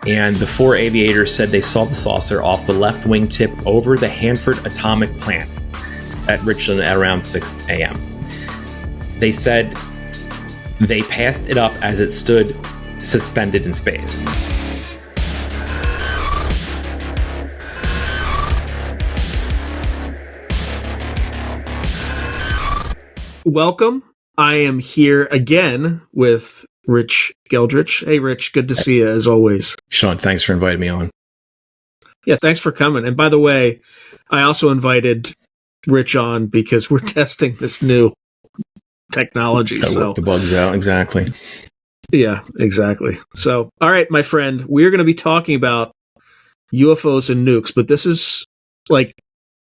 And the 4 aviators said they saw the saucer off the left wing tip over the Hanford atomic plant at Richland at around 6 a.m. They said they passed it up as it stood suspended in space. Welcome. I am here again with Rich Geldridge. Hey, Rich, good to see you as always. Sean, thanks for inviting me on. Yeah, thanks for coming. And by the way, I also invited Rich on because we're testing this new technology. Gotta work the bugs out, exactly. Yeah, exactly. So, all right, my friend, we're going to be talking about UFOs and nukes, but this is like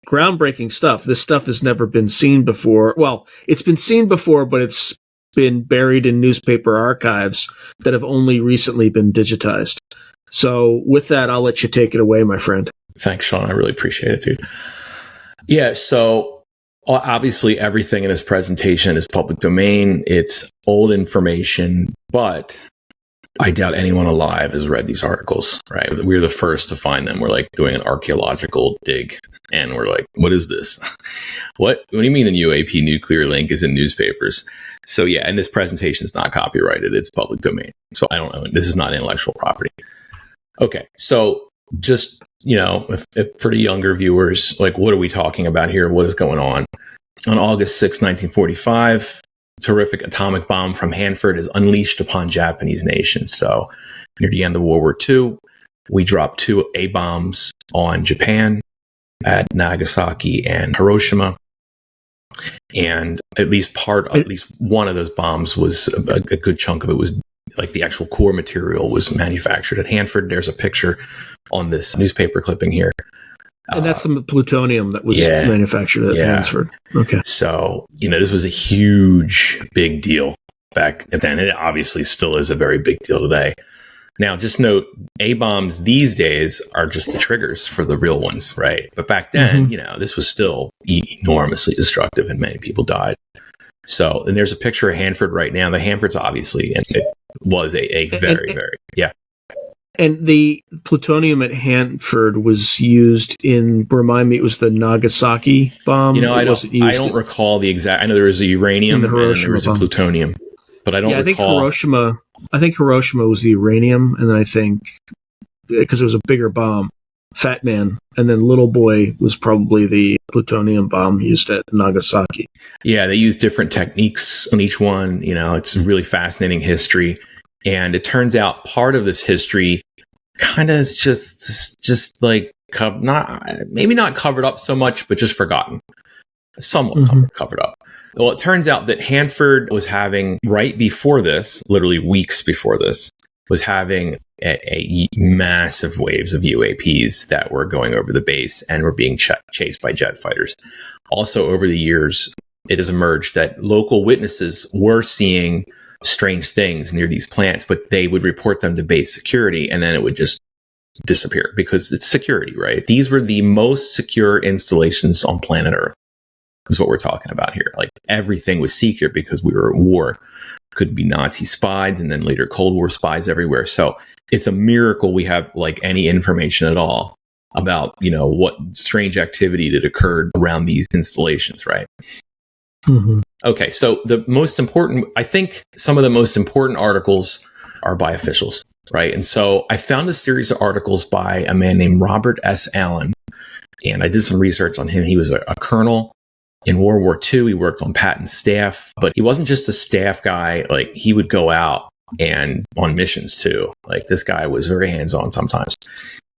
groundbreaking stuff. This stuff has never been seen before. Well, it's been seen before, but it's been buried in newspaper archives that have only recently been digitized. So with that, I'll let you take it away, my friend. Thanks, Sean. I really appreciate it, dude. Yeah, so obviously everything in this presentation is public domain. It's old information, but I doubt anyone alive has read these articles, right? We're the first to find them. We're like doing an archaeological dig, and we're like, what is this? What do you mean the UAP nuclear link is in newspapers? So yeah, and this presentation is not copyrighted. It's public domain. So I don't know. This is not intellectual property. Okay. So just, if for the younger viewers, like, what are we talking about here? What is going on? On August 6, 1945, terrific atomic bomb from Hanford is unleashed upon Japanese nation. So near the end of World War II, we dropped 2 A-bombs on Japan at Nagasaki and Hiroshima. And at least one of those bombs was a good chunk of it was like the actual core material was manufactured at Hanford. There's a picture on this newspaper clipping here. And that's the plutonium that was manufactured at Hanford. Okay. So, this was a huge, big deal back then. It obviously still is a very big deal today. Now, just note, A-bombs these days are just the triggers for the real ones, right? But back then, this was still enormously destructive and many people died. So, and there's a picture of Hanford right now. The Hanford's obviously, and it was a very. And the plutonium at Hanford was used in, remind me, it was the Nagasaki bomb? I don't recall the exact, I know there was a uranium and there was a plutonium, but I don't recall. I think Hiroshima was the uranium, and then I think, because it was a bigger bomb, Fat Man, and then Little Boy was probably the plutonium bomb used at Nagasaki. Yeah, they used different techniques on each one. It's a really fascinating history. And it turns out part of this history kind of is just like maybe not covered up so much, but just forgotten, somewhat covered up. Well, it turns out that Hanford was having, right before this, literally weeks before this, was having a massive waves of UAPs that were going over the base and were being chased by jet fighters. Also, over the years, it has emerged that local witnesses were seeing strange things near these plants, but they would report them to base security, and then it would just disappear because it's security, right? These were the most secure installations on planet Earth, is what we're talking about here. Like, everything was secret because we were at war. Could be Nazi spies and then later Cold War spies everywhere. So it's a miracle we have like any information at all about, what strange activity that occurred around these installations, right? Okay, so I think some of the most important articles are by officials, right? And so I found a series of articles by a man named Robert S. Allen, and I did some research on him. He was a colonel in World War II. He worked on Patton's staff, but he wasn't just a staff guy. Like, he would go out and on missions too. Like, this guy was very hands-on sometimes.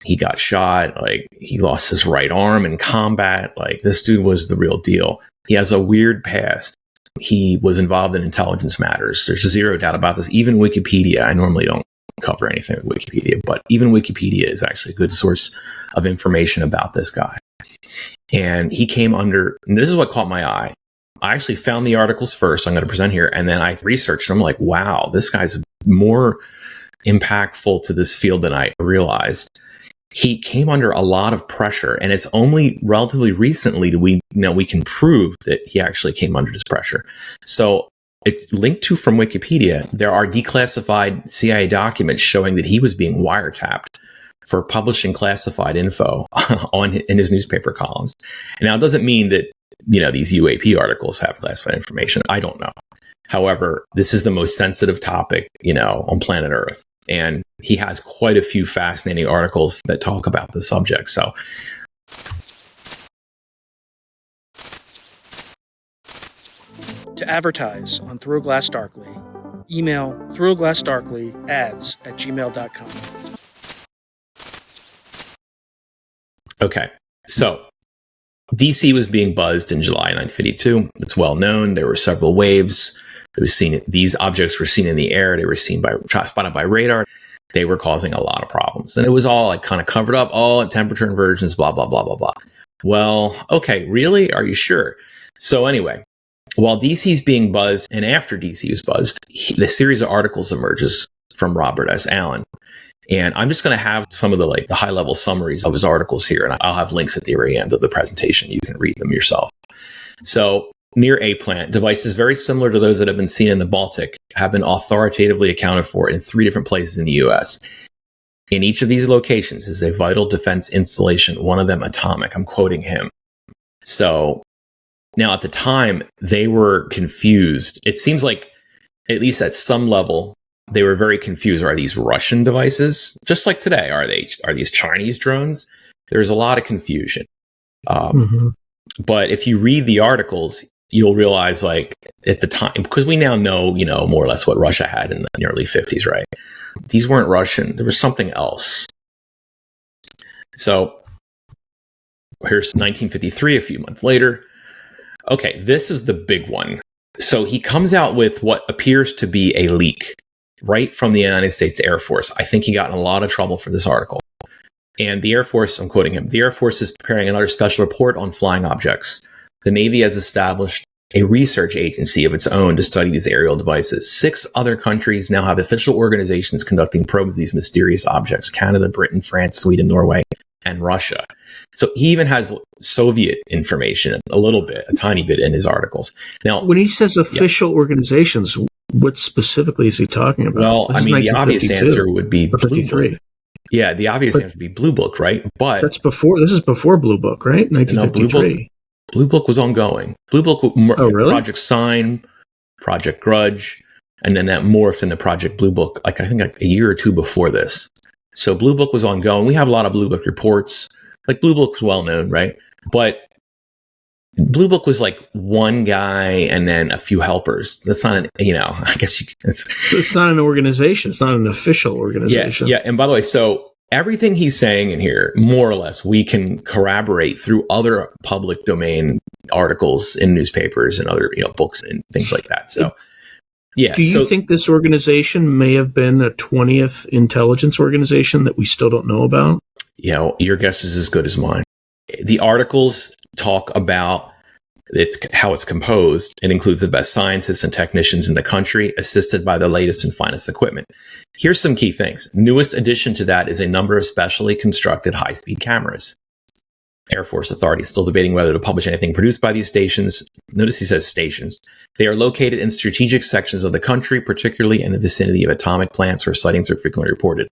He got shot, like he lost his right arm in combat. Like, this dude was the real deal. He has a weird past. He was involved in intelligence matters. There's zero doubt about this. Even Wikipedia, I normally don't cover anything with Wikipedia, but even Wikipedia is actually a good source of information about this guy. And he came under, and this is what caught my eye. I actually found the articles first, I'm going to present here, and then I researched them. I'm like, wow, this guy's more impactful to this field than I realized. He came under a lot of pressure, and it's only relatively recently that we can prove that he actually came under this pressure. So it's linked to from Wikipedia. There are declassified CIA documents showing that he was being wiretapped for publishing classified info in his newspaper columns. And now, it doesn't mean that, these UAP articles have classified information. I don't know. However, this is the most sensitive topic, on planet Earth. And he has quite a few fascinating articles that talk about the subject. So, to advertise on Through a Glass Darkly, email throughaglassdarkly@gmail.com. Okay, so DC was being buzzed in July 1952. It's well known. There were several waves. These objects were seen in the air. They were spotted by radar. They were causing a lot of problems. And it was all kind of covered up, all temperature inversions, blah, blah, blah, blah, blah. Well, okay, really? Are you sure? So anyway, while DC's being buzzed, and after DC was buzzed, the series of articles emerges from Robert S. Allen. And I'm just going to have some of the high-level summaries of his articles here, and I'll have links at the very end of the presentation. You can read them yourself. So, near A plant, devices very similar to those that have been seen in the Baltic have been authoritatively accounted for in 3 different places in the U.S. In each of these locations is a vital defense installation, one of them atomic. I'm quoting him. So, now, at the time, they were confused. It seems like, at least at some level, they were very confused. Are these Russian devices? Just like today, are these Chinese drones? There's a lot of confusion. But if you read the articles, you'll realize, at the time, because we now know, more or less what Russia had in the early 50s, right? These weren't Russian. There was something else. So here's 1953, a few months later. Okay, this is the big one. So he comes out with what appears to be a leak right from the United States Air Force. I think he got in a lot of trouble for this article. And the Air Force, I'm quoting him, the Air Force is preparing another special report on flying objects. The Navy has established a research agency of its own to study these aerial devices. 6 other countries now have official organizations conducting probes of these mysterious objects: Canada, Britain, France, Sweden, Norway, and Russia. So he even has Soviet information a tiny bit in his articles. Now, when he says official organizations, what specifically is he talking about? Well, the obvious answer would be Blue Book. Yeah, the obvious answer would be Blue Book, right? But this is before Blue Book, right? 1953. No, Blue Book was ongoing. Blue Book, really? Project Sign, Project Grudge, and then that morphed into Project Blue Book, I think a year or two before this. So Blue Book was ongoing. We have a lot of Blue Book reports. Blue Book was well known, right? But Blue Book was one guy and then a few helpers. That's not I guess it's not an organization. It's not an official organization. Yeah. And by the way, so everything he's saying in here, more or less, we can corroborate through other public domain articles in newspapers and other books and things like that. So, yeah. Do you think this organization may have been a 20th intelligence organization that we still don't know about? Your guess is as good as mine. The articles talk about how it's composed. It includes the best scientists and technicians in the country, assisted by the latest and finest equipment. Here's some key things. Newest addition to that is a number of specially constructed high-speed cameras. Air Force authorities still debating whether to publish anything produced by these stations. Notice he says stations. They are located in strategic sections of the country, particularly in the vicinity of atomic plants where sightings are frequently reported.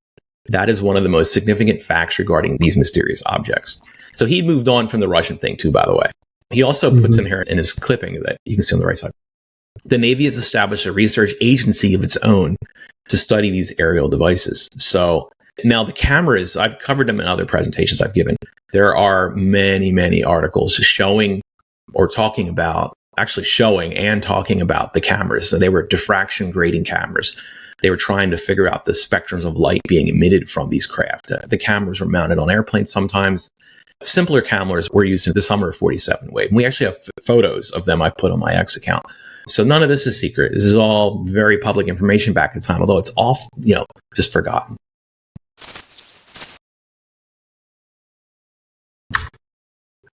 That is one of the most significant facts regarding these mysterious objects. So he moved on from the Russian thing too, by the way. He also puts in here in his clipping that you can see on the right side. The Navy has established a research agency of its own to study these aerial devices. So now the cameras, I've covered them in other presentations I've given. There are many, many articles showing and talking about the cameras. So they were diffraction grading cameras. They were trying to figure out the spectrums of light being emitted from these craft. The cameras were mounted on airplanes sometimes. Simpler cameras were used in the summer of 47 wave. And we actually have photos of them I've put on my X account. So none of this is secret. This is all very public information back at the time, although it's all, just forgotten.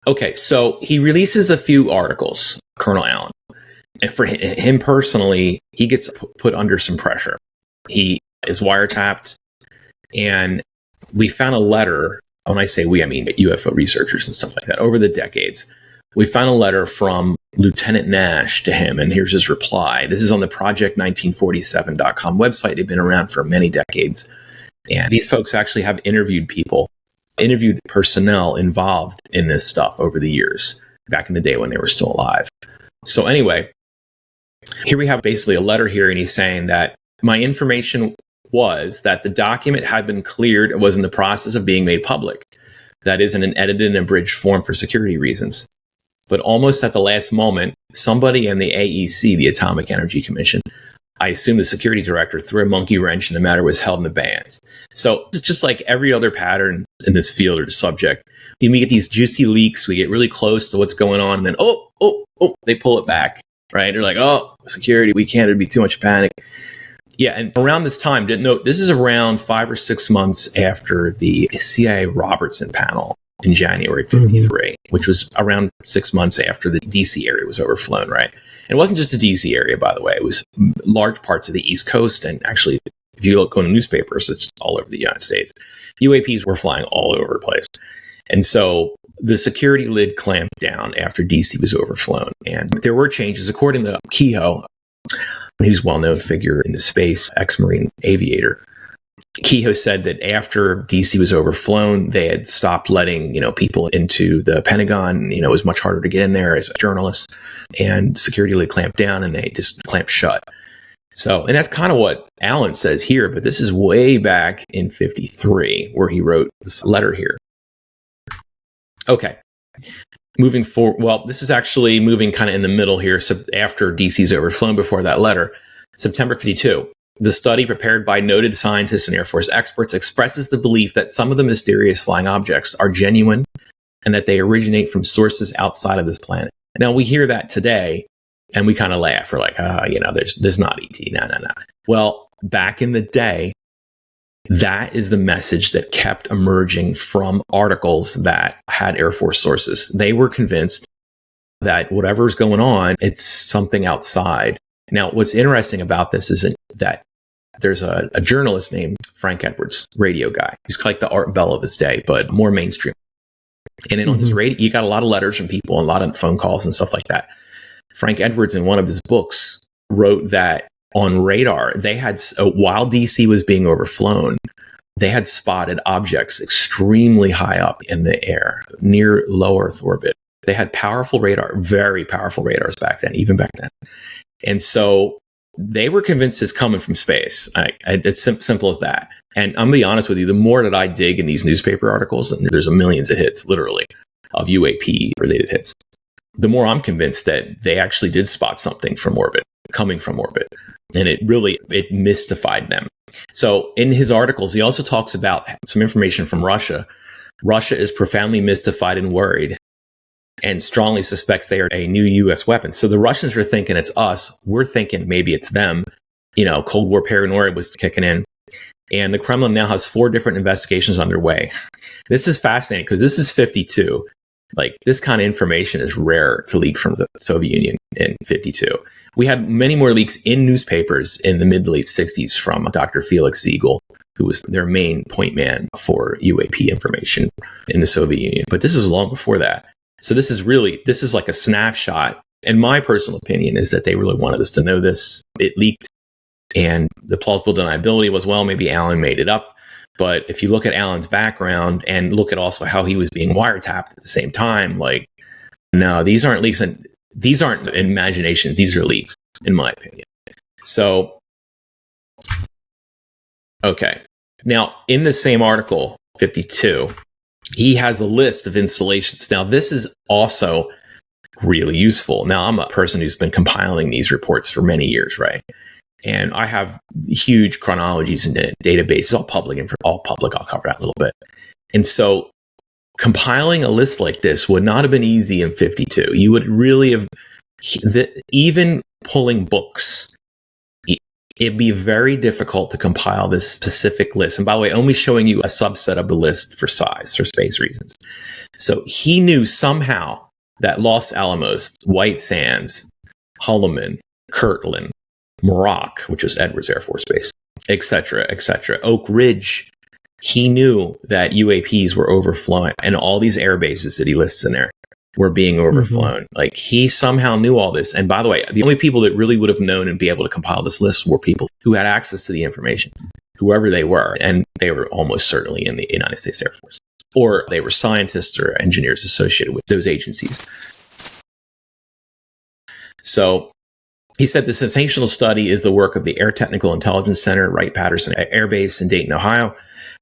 Okay, so he releases a few articles, Colonel Allen. And for him personally, he gets put under some pressure. He is wiretapped, and we found a letter. When I say we, I mean UFO researchers and stuff like that over the decades, we found a letter from Lieutenant Nash to him, and here's his reply. This is on the project1947.com website. They've been around for many decades. And these folks actually have interviewed personnel involved in this stuff over the years, back in the day when they were still alive. So anyway, here we have basically a letter here, and he's saying that my information was that the document had been cleared and was in the process of being made public. That is in an edited and abridged form for security reasons. But almost at the last moment, somebody in the AEC, the Atomic Energy Commission, I assume the security director, threw a monkey wrench and the matter was held in abeyance. So it's just like every other pattern in this field or subject. We get these juicy leaks, we get really close to what's going on, and then, they pull it back, right? They're like, security, we can't, it'd be too much panic. Yeah, and around this time, this is around 5 or 6 months after the CIA Robertson panel in January 53, which was around 6 months after the DC area was overflown, right? And it wasn't just the DC area, by the way. It was large parts of the East Coast. And actually, if you go to newspapers, it's all over the United States. UAPs were flying all over the place. And so the security lid clamped down after DC was overflown. And there were changes. According to Kehoe, who's a well-known figure in the space, ex-Marine aviator, Kehoe said that after DC was overflown, they had stopped letting, people into the Pentagon. It was much harder to get in there as a journalist, and security lid clamped down and they just clamped shut. So, and that's kind of what Allen says here, but this is way back in 53 where he wrote this letter here. Okay. Moving forward, well, this is actually moving kind of in the middle here. So after DC's overflown, before that letter, September 52. The study, prepared by noted scientists and Air Force experts, expresses the belief that some of the mysterious flying objects are genuine and that they originate from sources outside of this planet. Now, we hear that today and we kind of laugh. We're like, there's not ET. No. Well, back in the day, that is the message that kept emerging from articles that had Air Force sources. They were convinced that whatever's going on, it's something outside. Now, what's interesting about this is that there's a journalist named Frank Edwards, radio guy. He's like the Art Bell of his day, but more mainstream. And then on his radio, you got a lot of letters from people and a lot of phone calls and stuff like that. Frank Edwards, in one of his books, wrote that on radar, they had, while DC was being overflown, they had spotted objects extremely high up in the air, near low Earth orbit. They had powerful radar, very powerful radars back then, even back then. And so they were convinced it's coming from space. It's simple as that. And I'm going to be honest with you, the more that I dig in these newspaper articles, and there's millions of hits, literally, of UAP-related hits, the more I'm convinced that they actually did spot something from orbit, coming from orbit. And it mystified them. So in his articles, he also talks about some information from Russia. Russia is profoundly mystified and worried and strongly suspects they are a new U.S. weapon. So the Russians are thinking it's us. We're thinking maybe it's them. Cold War paranoia was kicking in. And the Kremlin now has 4 different investigations underway. This is fascinating because this is 52. Like, this kind of information is rare to leak from the Soviet Union in 52. We had many more leaks in newspapers in the mid to late 60s from Dr. Felix Siegel, who was their main point man for UAP information in the Soviet Union. But this is long before that. So this is like a snapshot. And my personal opinion is that they really wanted us to know this. It leaked. And the plausible deniability was, well, maybe Allen made it up. But if you look at Allen's background and look at also how he was being wiretapped at the same time, like, no, these aren't leaks. And these aren't imaginations. These are leaks, in my opinion. So, okay. Now, in the same article, 52, he has a list of installations. Now, this is also really useful. Now, I'm a person who's been compiling these reports for many years, right? And I have huge chronologies in the database, all public. I'll cover that a little bit. And so compiling a list like this would not have been easy in 52. You would really have, even pulling books, it'd be very difficult to compile this specific list. And by the way, only showing you a subset of the list for size or space reasons. So he knew somehow that Los Alamos, White Sands, Hulleman, Kirtland, Murdoc, which was Edwards Air Force Base, etc., Oak Ridge, he knew that UAPs were overflowing, and all these air bases that he lists in there. were being overflown. Mm-hmm. Like, he somehow knew all this. And by the way, the only people that really would have known and be able to compile this list were people who had access to the information, whoever they were. And they were almost certainly in the United States Air Force, or they were scientists or engineers associated with those agencies. So he said the sensational study is the work of the Air Technical Intelligence Center, Wright-Patterson Air Base in Dayton, Ohio.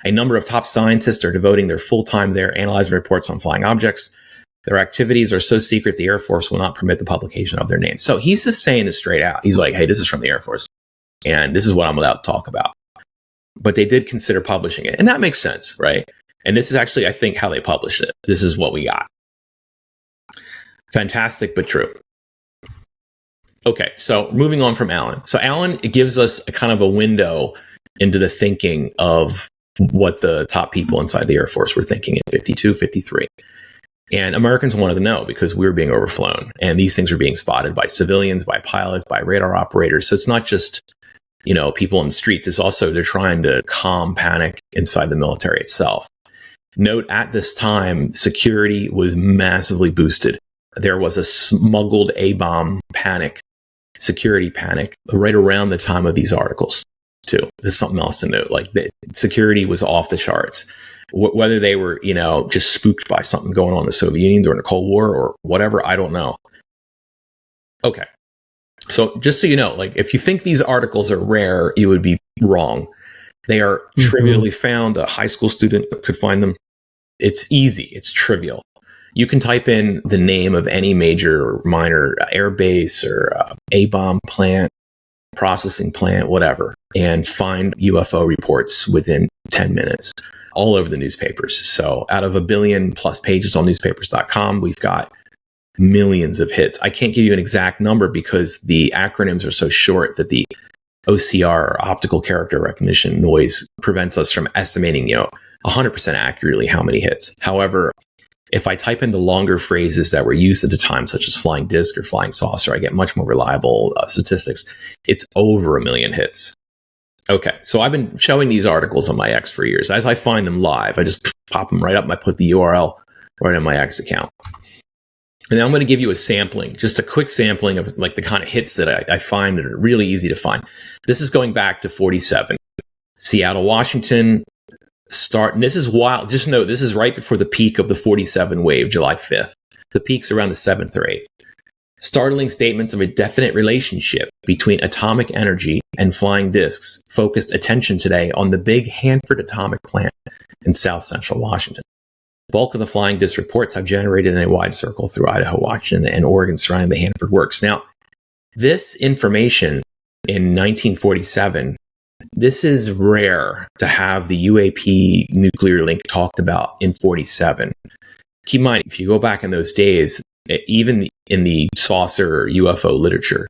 A number of top scientists are devoting their full time there analyzing reports on flying objects. Their activities are so secret the Air Force will not permit the publication of their names. So he's just saying this straight out. He's like, hey, this is from the Air Force, and this is what I'm allowed to talk about. But they did consider publishing it, and that makes sense, right? And this is actually, I think, how they published it. This is what we got. Fantastic, but true. Okay, so moving on from Alan. So Alan, it gives us a kind of a window into the thinking of what the top people inside the Air Force were thinking in 52, 53. And Americans wanted to know because we were being overflown. And these things were being spotted by civilians, by pilots, by radar operators. So it's not just, people in the streets. It's also they're trying to calm panic inside the military itself. Note, at this time, security was massively boosted. There was a smuggled A-bomb panic, security panic, right around the time of these articles, too. There's something else to note. Like, the security was off the charts. Whether they were, just spooked by something going on in the Soviet Union during the Cold War or whatever, I don't know. Okay. So just so you know, like, if you think these articles are rare, you would be wrong. They are trivially found. A high school student could find them. It's easy. It's trivial. You can type in the name of any major or minor air base or A-bomb plant, processing plant, whatever, and find UFO reports within 10 minutes all over the newspapers. So out of 1 billion plus pages on newspapers.com, we've got millions of hits. I can't give you an exact number because the acronyms are so short that the OCR, or optical character recognition noise, prevents us from estimating, 100% accurately how many hits. However, if I type in the longer phrases that were used at the time, such as flying disc or flying saucer, I get much more reliable statistics. It's over 1 million hits. Okay, so I've been showing these articles on my X for years. As I find them live, I just pop them right up and I put the URL right on my X account. And then I'm going to give you a sampling, just a quick sampling of like the kind of hits that I find that are really easy to find. This is going back to 47. Seattle, Washington. And this is wild. Just note, this is right before the peak of the 47 wave, July 5th. The peak's around the 7th or 8th. Startling statements of a definite relationship between atomic energy and flying discs focused attention today on the big Hanford atomic plant in south central Washington. The bulk of the flying disc reports have generated in a wide circle through Idaho, Washington, and Oregon surrounding the Hanford works. Now, this information in 1947, this is rare to have the UAP nuclear link talked about in 47. Keep in mind, if you go back in those days, even in the saucer or UFO literature,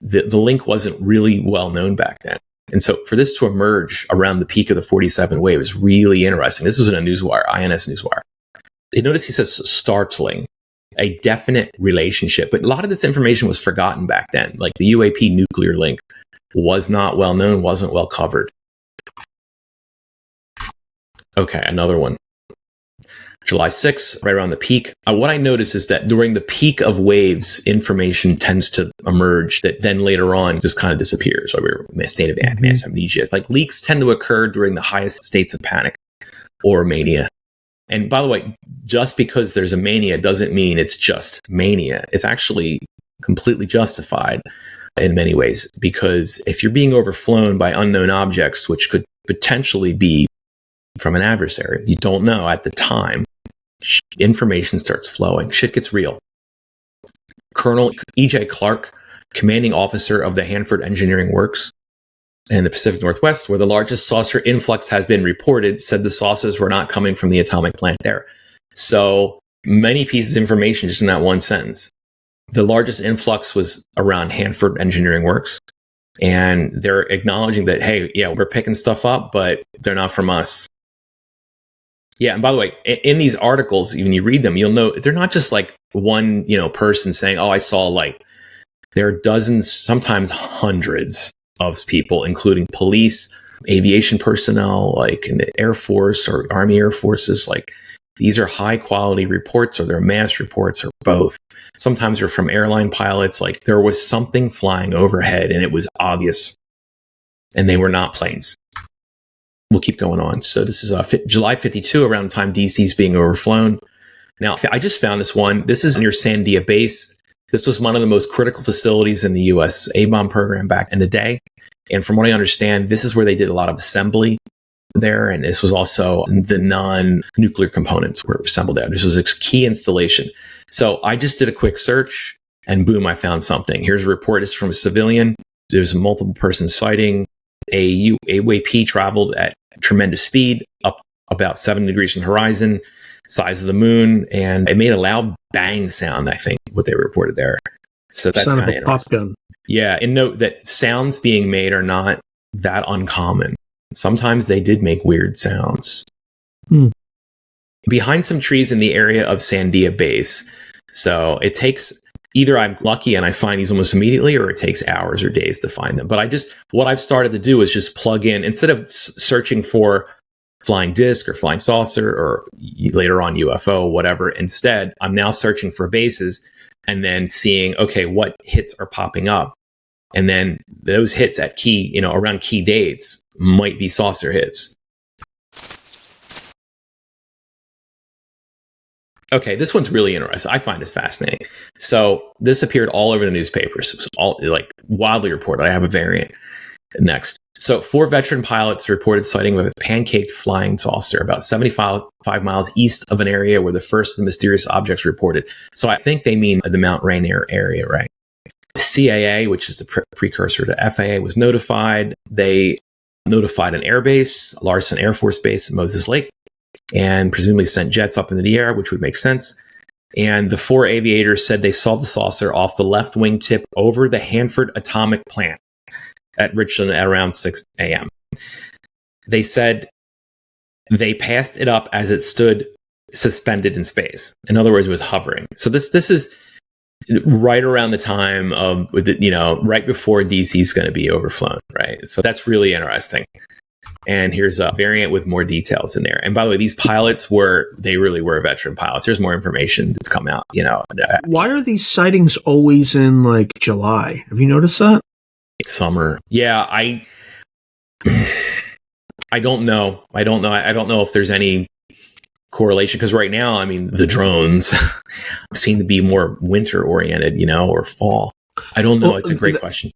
the link wasn't really well known back then. And so for this to emerge around the peak of the 47 wave is really interesting. This was in a newswire, INS newswire. Notice he says startling, a definite relationship. But a lot of this information was forgotten back then. Like the UAP nuclear link was not well known, wasn't well covered. Okay, another one. July 6th, right around the peak. What I notice is that during the peak of waves, information tends to emerge that then later on just kind of disappears. Or we're in a state of mass amnesia. It's like leaks tend to occur during the highest states of panic or mania. And by the way, just because there's a mania doesn't mean it's just mania. It's actually completely justified in many ways, because if you're being overflown by unknown objects, which could potentially be from an adversary, you don't know at the time, information starts flowing. Shit gets real. Colonel E.J. Clark, commanding officer of the Hanford Engineering Works in the Pacific Northwest, where the largest saucer influx has been reported, said the saucers were not coming from the atomic plant there. So many pieces of information just in that one sentence. The largest influx was around Hanford Engineering Works, and they're acknowledging that, hey, yeah, we're picking stuff up, but they're not from us. Yeah, and by the way, in these articles, when you read them, you'll know they're not just like one, person saying, "Oh, I saw a light." There are dozens, sometimes hundreds of people, including police, aviation personnel, like in the Air Force or Army Air Forces, like These are high quality reports, or they're mass reports, or both. Sometimes they're from airline pilots. Like, there was something flying overhead and it was obvious, and they were not planes. We'll keep going on. So this is July 52, around the time DC's being overflown. Now, I just found this one. This is near Sandia base. This was one of the most critical facilities in the U.S. A-bomb program back in the day. And from what I understand, this is where they did a lot of assembly there. And this was also the non-nuclear components were assembled there. This was a key installation. So I just did a quick search, and boom, I found something. Here's a report. It's from a civilian. There's a multiple person sighting. A UAP traveled at tremendous speed, up about 7 degrees from the horizon, size of the moon, and it made a loud bang sound, I think, what they reported there. So that's kind of interesting. Pop gun. Yeah, and note that sounds being made are not that uncommon. Sometimes they did make weird sounds. Behind some trees in the area of Sandia base. So it takes, either I'm lucky and I find these almost immediately, or it takes hours or days to find them. But what I've started to do is just plug in, instead of searching for flying disc or flying saucer, or later on UFO, whatever. Instead, I'm now searching for bases and then seeing, okay, what hits are popping up. And then those hits at key, around key dates might be saucer hits. Okay, this one's really interesting. I find this fascinating. So this appeared all over the newspapers. It was all wildly reported. I have a variant next. So 4 veteran pilots reported sighting of a pancaked flying saucer about 75 miles east of an area where the first of the mysterious objects reported. So I think they mean the Mount Rainier area, right? CAA, which is the precursor to FAA, was notified. They notified an air base, Larson Air Force Base in Moses Lake, and presumably sent jets up into the air, which would make sense. And the 4 aviators said they saw the saucer off the left wing tip over the Hanford atomic plant at Richland at around 6 a.m. They said they passed it up as it stood suspended in space. In other words, it was hovering. So this is right around the time of, right before DC is going to be overflown, right? So that's really interesting. And here's a variant with more details in there. And by the way, these pilots really were veteran pilots. There's more information that's come out, Why are these sightings always in July? Have you noticed that? Summer. Yeah, I don't know. I don't know if there's any correlation, because right now, the drones seem to be more winter oriented, or fall. I don't know. It's a great question.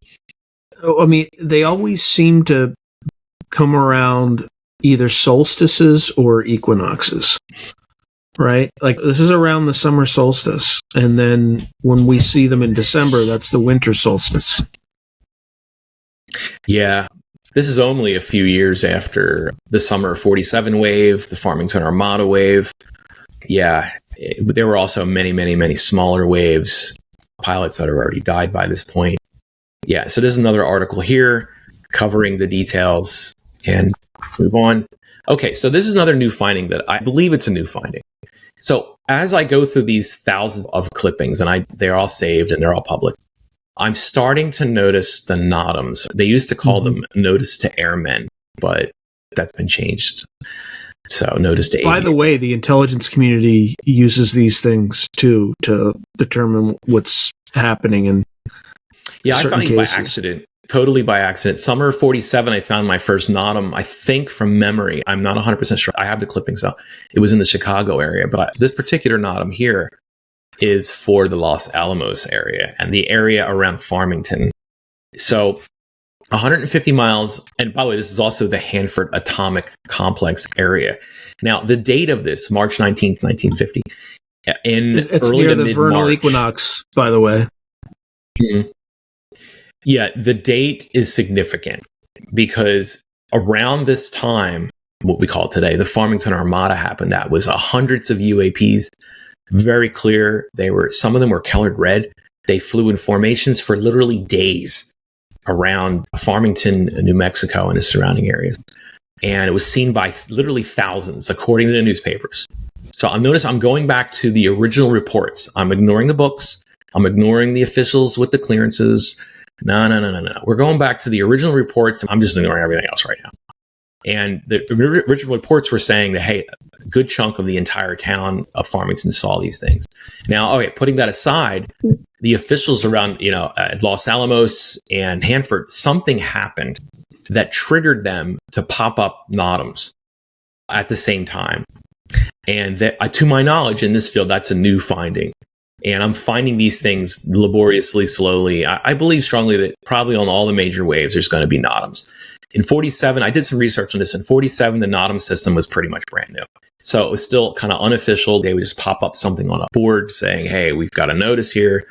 They always seem to come around either solstices or equinoxes, right? This is around the summer solstice, and then when we see them in December, that's the winter solstice. Yeah, this is only a few years after the summer 47 wave, the Farmington Armada wave. Yeah, there were also many, many, many smaller waves, pilots that have already died by this point. Yeah, so there's another article here covering the details, and let's move on. Okay, so this is another new finding that I believe it's a new finding. So as I go through these thousands of clippings, and they're all saved and they're all public, I'm starting to notice the NOTAMs. They used to call them notice to airmen, but that's been changed. So notice to aviators. By the way, the intelligence community uses these things too to determine what's happening in certain cases. By accident. Totally by accident. Summer 47, I found my first NOTAM, I think from memory. I'm not 100% sure. I have the clippings out. It was in the Chicago area, but this particular NOTAM here is for the Los Alamos area and the area around Farmington. So 150 miles. And by the way, this is also the Hanford Atomic Complex area. Now, the date of this, March 19th, 1950. It's near the vernal equinox, by the way. Mm-hmm. Yeah, the date is significant because around this time, what we call today, the Farmington Armada happened. That was hundreds of UAPs. Very clear. Some of them were colored red. They flew in formations for literally days around Farmington, New Mexico, and the surrounding areas. And it was seen by literally thousands, according to the newspapers. So I'm going back to the original reports. I'm ignoring the books. I'm ignoring the officials with the clearances. No. We're going back to the original reports. I'm just ignoring everything else right now. And the original reports were saying that, hey, good chunk of the entire town of Farmington saw these things. Now, okay, putting that aside, the officials around, at Los Alamos and Hanford, something happened that triggered them to pop up NOTAMs at the same time. And that, to my knowledge, in this field, that's a new finding. And I'm finding these things laboriously, slowly. I believe strongly that probably on all the major waves, there's going to be NOTAMs. In 47, I did some research on this. In 47, the NOTAM system was pretty much brand new. So it was still kind of unofficial. They would just pop up something on a board saying, hey, we've got a notice here.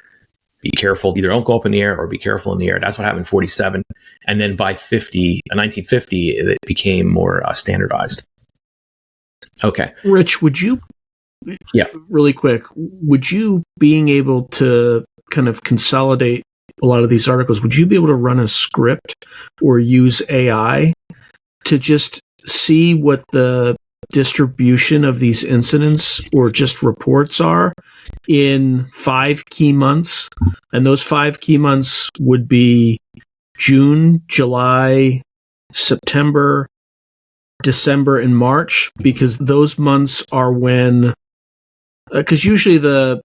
Be careful. Either don't go up in the air or be careful in the air. That's what happened in 47. And then by 1950, it became more standardized. Okay. Rich, would you, really quick, would you, being able to kind of consolidate a lot of these articles, would you be able to run a script or use AI to just see what the distribution of these incidents or just reports are in 5 key months? And those 5 key months would be June, July, September, December, and March, because those months are when, because usually the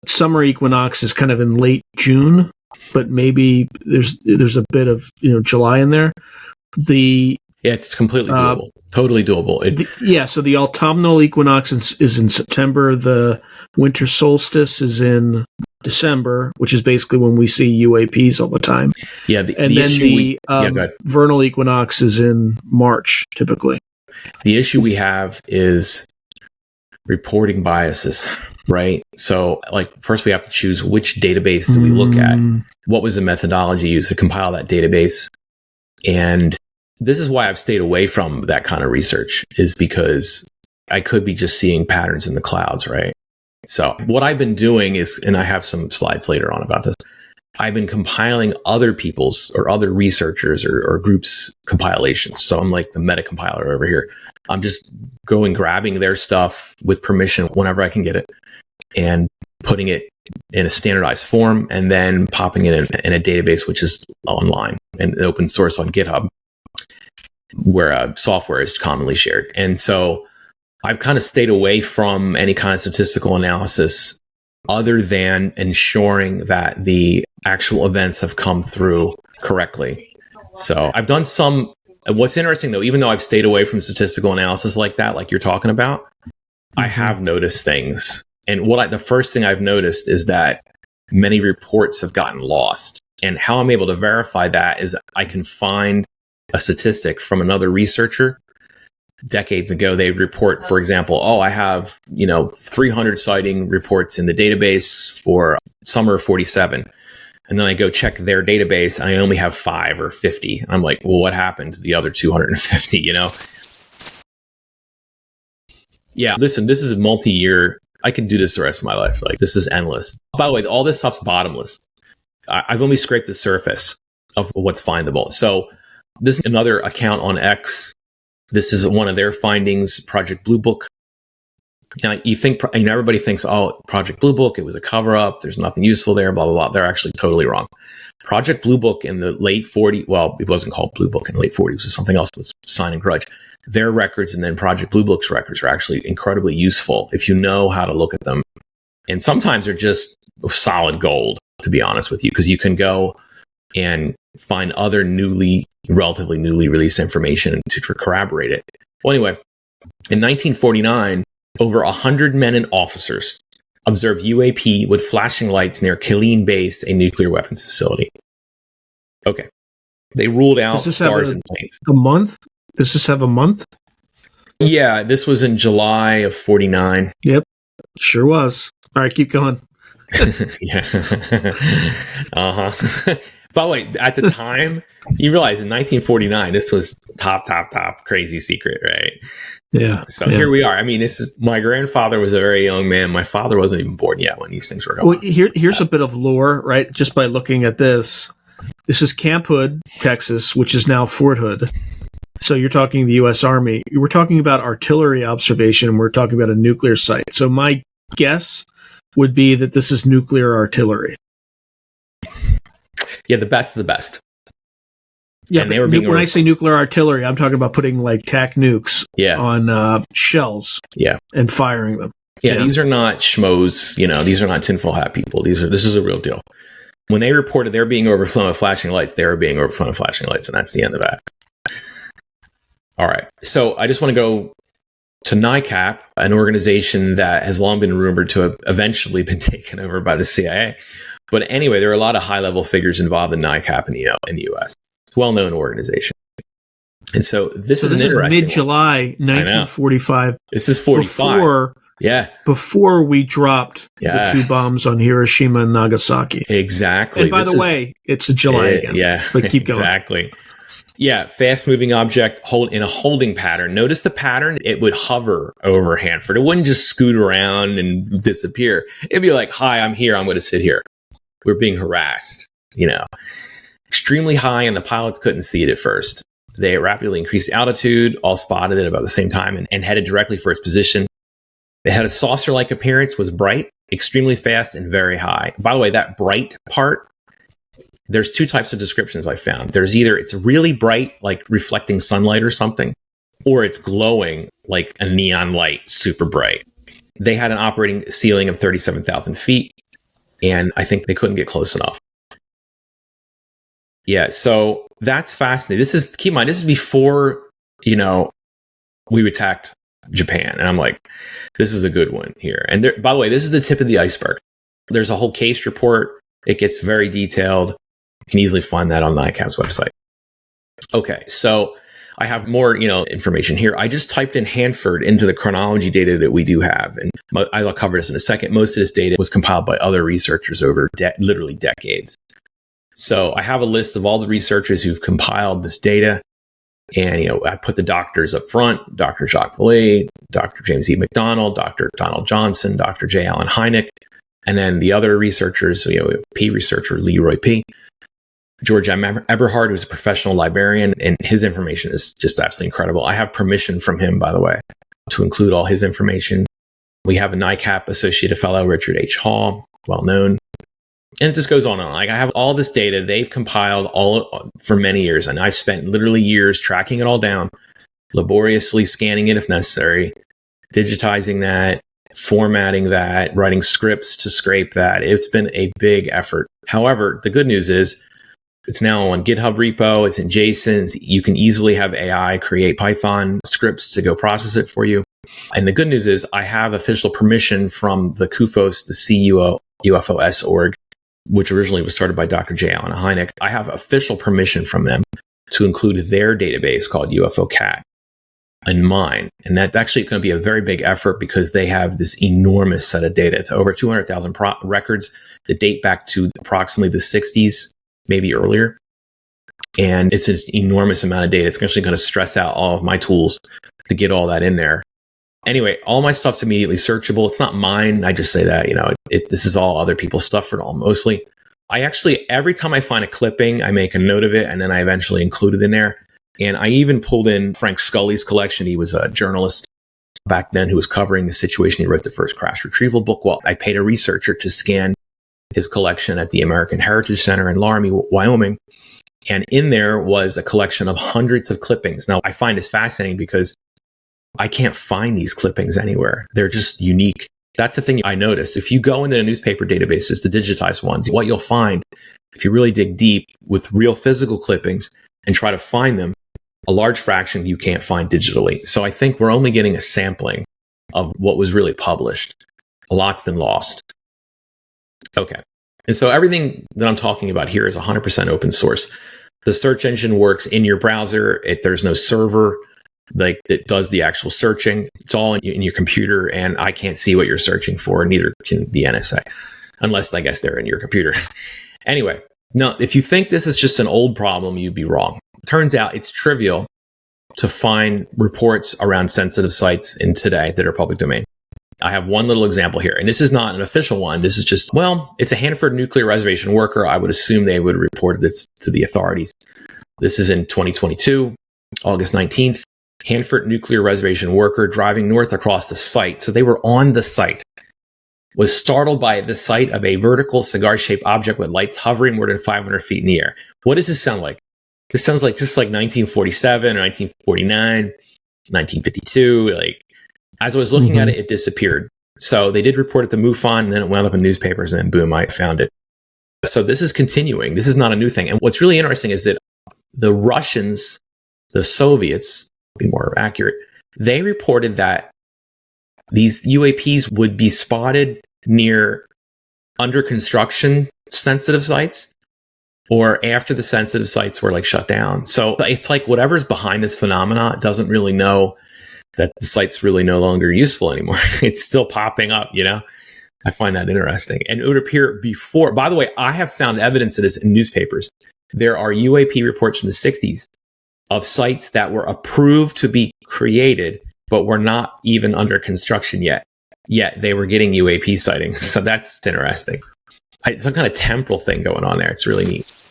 summer equinox is kind of in late June, but maybe there's a bit of July in there. It's completely doable, totally doable. So the autumnal equinox is in September. The winter solstice is in December, which is basically when we see UAPs all the time. Yeah, the vernal equinox is in March, typically. The issue we have is reporting biases, right? So, first we have to choose which database do we look at? What was the methodology used to compile that database? And this is why I've stayed away from that kind of research, is because I could be just seeing patterns in the clouds, right? So what I've been doing is, and I have some slides later on about this, I've been compiling other people's or other researchers or groups' compilations. So I'm like the meta compiler over here. I'm just grabbing their stuff with permission whenever I can get it and putting it in a standardized form and then popping it in a database, which is online and open source on GitHub, where software is commonly shared. And so I've kind of stayed away from any kind of statistical analysis other than ensuring that the actual events have come through correctly. So I've done some. What's interesting, though, even though I've stayed away from statistical analysis like that, like you're talking about, I have noticed things. And the first thing I've noticed is that many reports have gotten lost. And how I'm able to verify that is I can find a statistic from another researcher. Decades ago, they'd report, for example, I have 300 sighting reports in the database for summer of 47. And then I go check their database and I only have 5 or 50. I'm like, well, what happened to the other 250, Yeah, listen, this is multi-year. I could do this the rest of my life. This is endless. By the way, all this stuff's bottomless. I've only scraped the surface of what's findable. So this is another account on X. This is one of their findings, Project Blue Book. You think, everybody thinks, Project Blue Book, it was a cover up. There's nothing useful there, blah, blah, blah. They're actually totally wrong. Project Blue Book in the late 40s, well, it wasn't called Blue Book in the late 40s, it was something else, was Sign and Grudge. Their records and then Project Blue Book's records are actually incredibly useful if you know how to look at them. And sometimes they're just solid gold, to be honest with you, because you can go and find other relatively newly released information to corroborate it. Well, anyway, in 1949, over 100 men and officers observed UAP with flashing lights near Killeen Base, a nuclear weapons facility. Okay. They ruled out stars and planes. A month? Does this have a month? Yeah, this was in July of 49. Yep, sure was. All right, keep going. Yeah. By the way, at the time, you realize in 1949, this was top crazy secret, right? Yeah. So here we are. I mean, my grandfather was a very young man. My father wasn't even born yet when these things were going on. Well, here's a bit of lore, right? Just by looking at this. This is Camp Hood, Texas, which is now Fort Hood. So you're talking the U.S. Army. We're talking about artillery observation, and we're talking about a nuclear site. So my guess would be that this is nuclear artillery. Yeah, the best of the best. Yeah, and they were being when I say nuclear artillery, I'm talking about putting like TAC nukes on shells and firing them. Yeah, these are not schmoes, these are not tinfoil hat people. This is a real deal. When they reported they're being overflown with flashing lights, they were being overflown with flashing lights, and that's the end of that. All right. So I just want to go to NICAP, an organization that has long been rumored to have eventually been taken over by the CIA. But anyway, there are a lot of high-level figures involved in NICAP in the U.S. It's a well-known organization. And so this is mid-July 1945. This is 45. Before we dropped the 2 bombs on Hiroshima and Nagasaki. Exactly. And by the way, it's July again. Yeah. But keep going. Exactly. Yeah. Fast-moving object in a holding pattern. Notice the pattern. It would hover over Hanford. It wouldn't just scoot around and disappear. It'd be like, hi, I'm here. I'm going to sit here. We're being harassed, Extremely high, and the pilots couldn't see it at first. They rapidly increased altitude, all spotted it about the same time, and headed directly for its position. It had a saucer-like appearance, was bright, extremely fast, and very high. By the way, that bright part, there's 2 types of descriptions I found. There's either it's really bright, like reflecting sunlight or something, or it's glowing like a neon light, super bright. They had an operating ceiling of 37,000 feet, and I think they couldn't get close enough. Yeah, so that's fascinating. Keep in mind, this is before, we attacked Japan. And I'm like, this is a good one here. And by the way, this is the tip of the iceberg. There's a whole case report. It gets very detailed. You can easily find that on NICAP's website. Okay, so I have more, information here. I just typed in Hanford into the chronology data that we do have. And I'll cover this in a second. Most of this data was compiled by other researchers over literally decades. So I have a list of all the researchers who've compiled this data. And, I put the doctors up front: Dr. Jacques Vallée, Dr. James E. McDonald, Dr. Donald Johnson, Dr. J. Allen Hynek, and then the other researchers, P researcher Leroy P. George M. Eberhard, who's a professional librarian, and his information is just absolutely incredible. I have permission from him, by the way, to include all his information. We have a NICAP Associate Fellow, Richard H. Hall, well known. And it just goes on and on. Like, I have all this data they've compiled all for many years, and I've spent literally years tracking it all down, laboriously scanning it if necessary, digitizing that, formatting that, writing scripts to scrape that. It's been a big effort. However, the good news is it's now on GitHub repo. It's in JSON. You can easily have AI create Python scripts to go process it for you. And the good news is I have official permission from the CUFOS, the CUFOS org, which originally was started by Dr. J. Allen Hynek. I have official permission from them to include their database called UFO-CAT in mine. And that's actually going to be a very big effort because they have this enormous set of data. It's over 200,000 records that date back to approximately the 60s, maybe earlier. And it's an enormous amount of data. It's actually going to stress out all of my tools to get all that in there. Anyway, all my stuff's immediately searchable. It's not mine. I just say that, this is all other people's stuff for all, mostly. I actually, every time I find a clipping, I make a note of it, and then I eventually include it in there. And I even pulled in Frank Scully's collection. He was a journalist back then who was covering the situation. He wrote the first crash retrieval book. Well, I paid a researcher to scan his collection at the American Heritage Center in Laramie, Wyoming. And in there was a collection of hundreds of clippings. Now, I find this fascinating because I can't find these clippings anywhere. They're just unique. That's the thing I noticed. If you go into the newspaper databases, the digitized ones, what you'll find, if you really dig deep with real physical clippings and try to find them, a large fraction you can't find digitally. So I think we're only getting a sampling of what was really published. A lot's been lost. Okay. And so everything that I'm talking about here is 100% open source. The search engine works in your browser. There's no server that does the actual searching. It's all in your computer, and I can't see what you're searching for, neither can the NSA, unless I guess they're in your computer. Anyway, now, if you think this is just an old problem, you'd be wrong. Turns out it's trivial to find reports around sensitive sites in today that are public domain. I have one little example here, and this is not an official one. This is just, it's a Hanford nuclear reservation worker. I would assume they would report this to the authorities. This is in 2022, August 19th. Hanford nuclear reservation worker driving north across the site. So they were on the site. Was startled by the sight of a vertical cigar-shaped object with lights hovering more than 500 feet in the air. What does this sound like? This sounds like just like 1947 or 1949, 1952. Like, as I was looking at it, it disappeared. So they did report it to MUFON, and then it wound up in newspapers, and then boom, I found it. So this is continuing. This is not a new thing. And what's really interesting is that the Russians, the Soviets, to be more accurate, they reported that these UAPs would be spotted near under construction sensitive sites or after the sensitive sites were like shut down. So it's like whatever's behind this phenomena doesn't really know that the site's really no longer useful anymore. It's still popping up, you know? I find that interesting. And it would appear before, by the way, I have found evidence of this in newspapers. There are UAP reports from the 60s of sites that were approved to be created, but were not even under construction yet. Yet they were getting UAP sightings. So that's interesting. Some kind of temporal thing going on there. It's really neat.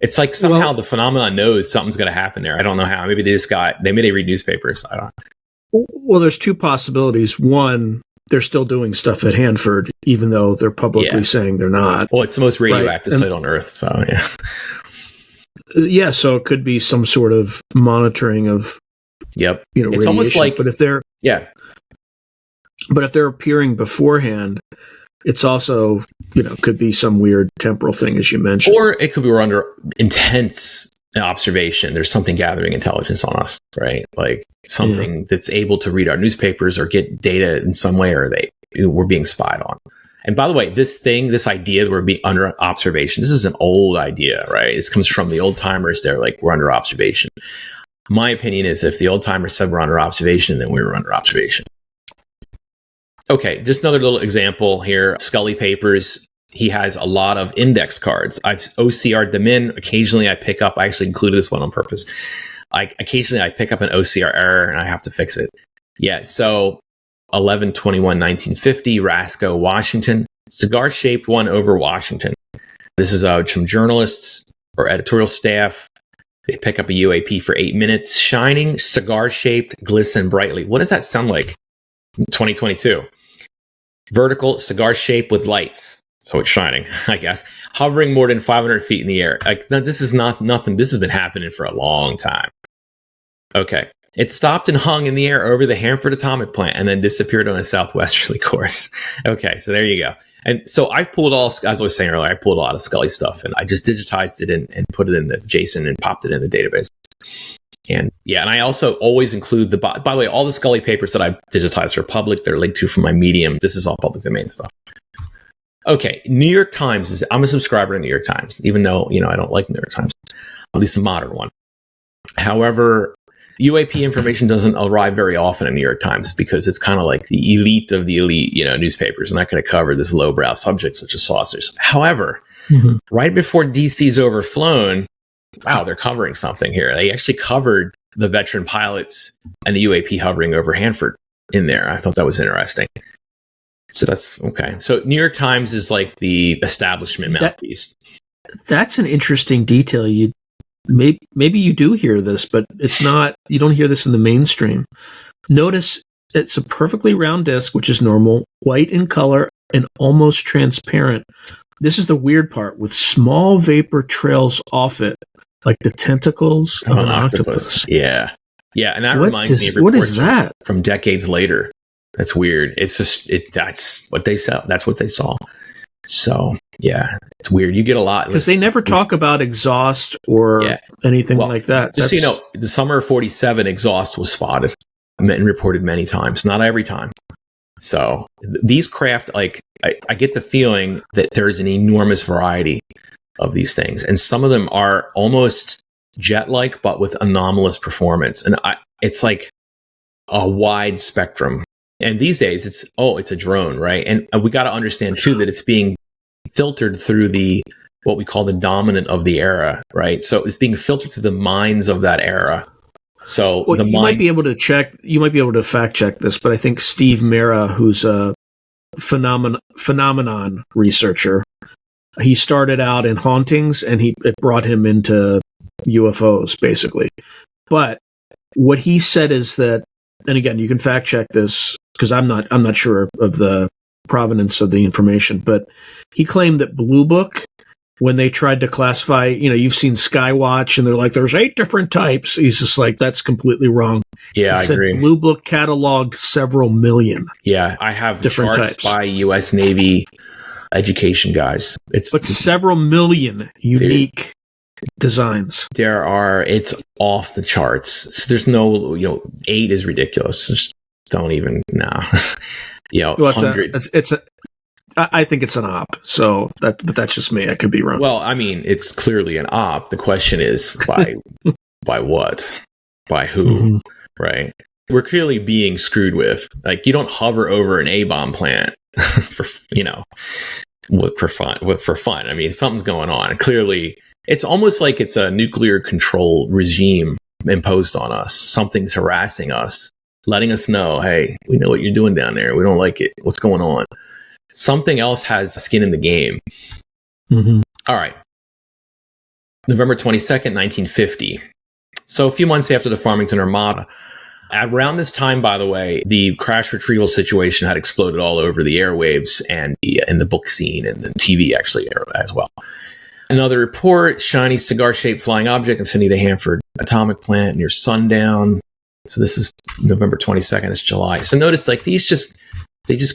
It's like somehow the phenomenon knows something's going to happen there. I don't know how. Maybe they read newspapers. I don't know. Well, there's two possibilities. One, they're still doing stuff at Hanford, even though they're publicly saying they're not. Well, it's the most radioactive site on Earth. So, yeah. Yeah, so it could be some sort of monitoring of, it's radiation. almost like, but if they're appearing beforehand, it's also, could be some weird temporal thing, as you mentioned. Or it could be we're under intense observation. There's something gathering intelligence on us, right? Like something that's able to read our newspapers or get data in some way, or we're being spied on. And by the way, this idea that we're being under observation, this is an old idea, right? This comes from the old timers. They're like, we're under observation. My opinion is if the old timers said we're under observation, then we were under observation. Okay, just another little example here. Scully Papers. He has a lot of index cards. I've OCR'd them in. Occasionally I actually included this one on purpose. Occasionally I pick up an OCR error and I have to fix it. Yeah, so 11/21/1950, Rasco, Washington. Cigar-shaped one over Washington. This is some journalists or editorial staff. They pick up a UAP for 8 minutes. Shining, cigar-shaped, glisten brightly. What does that sound like? 2022. Vertical, cigar-shaped with lights. So it's shining, I guess. Hovering more than 500 feet in the air. Now, this is not nothing. This has been happening for a long time. Okay. It stopped and hung in the air over the Hanford atomic plant and then disappeared on a southwesterly course. Okay, so there you go. And so I've pulled as I was saying earlier, I pulled a lot of Scully stuff and I just digitized it and put it in the JSON and popped it in the database. And and I also always include by the way, all the Scully papers that I've digitized are public. They're linked to from my Medium. This is all public domain stuff. Okay, New York Times I'm a subscriber to New York Times, even though, I don't like New York Times, at least the modern one. However, UAP information doesn't arrive very often in New York Times because it's kind of like the elite of the elite, newspapers are not going to cover this lowbrow subject such as saucers. However, right before DC's overflown, wow, they're covering something here. They actually covered the veteran pilots and the UAP hovering over Hanford in there. I thought that was interesting. So that's okay. So New York Times is like the establishment mouthpiece. That's an interesting detail. Maybe you do hear this, but it's not. You don't hear this in the mainstream. Notice it's a perfectly round disc, which is normal, white in color and almost transparent. This is the weird part, with small vapor trails off it, like the tentacles of an octopus. Yeah, and that reminds me of reports what is that? From decades later. That's weird. It's just that's what they saw. That's what they saw. So yeah, it's weird. You get a lot because they never talk about exhaust or anything like that. Just so the summer of '47 exhaust was spotted and reported many times. Not every time. So these craft, I get the feeling that there's an enormous variety of these things, and some of them are almost jet-like, but with anomalous performance. And it's like a wide spectrum. And these days, it's a drone, right? And we got to understand too that it's being filtered through what we call the dominant of the era, right? So it's being filtered through the minds of that era. So you might be able to fact check this, but I think Steve Mera, who's a phenomenon researcher, he started out in hauntings and it brought him into UFOs basically. But what he said is that, and again, you can fact check this because I'm not sure of the provenance of the information, but he claimed that Blue Book when they tried to classify, you've seen Skywatch and they're like, there's 8 different types. He's just like, that's completely wrong. Yeah, I agree. Blue Book cataloged several million. Yeah, I have different charts types by U.S. Navy education guys. It's several million unique designs. It's off the charts. So there's no, 8 is ridiculous. Just don't even, nah. 100. I think it's an op. So but that's just me. I could be wrong. Well, I mean, it's clearly an op. The question is by what? By who? Mm-hmm. Right? We're clearly being screwed with. Like, you don't hover over an A-bomb plant for fun. I mean, something's going on. Clearly, it's almost like it's a nuclear control regime imposed on us. Something's harassing us, letting us know, hey, we know what you're doing down there. We don't like it. What's going on? Something else has skin in the game. Mm-hmm. All right. November 22nd, 1950. So a few months after the Farmington Armada. Around this time, by the way, the crash retrieval situation had exploded all over the airwaves and in the book scene and the TV actually as well. Another report, shiny cigar-shaped flying object in Sandia Hanford atomic plant near sundown. So this is November 22nd, it's July. So notice, like, they just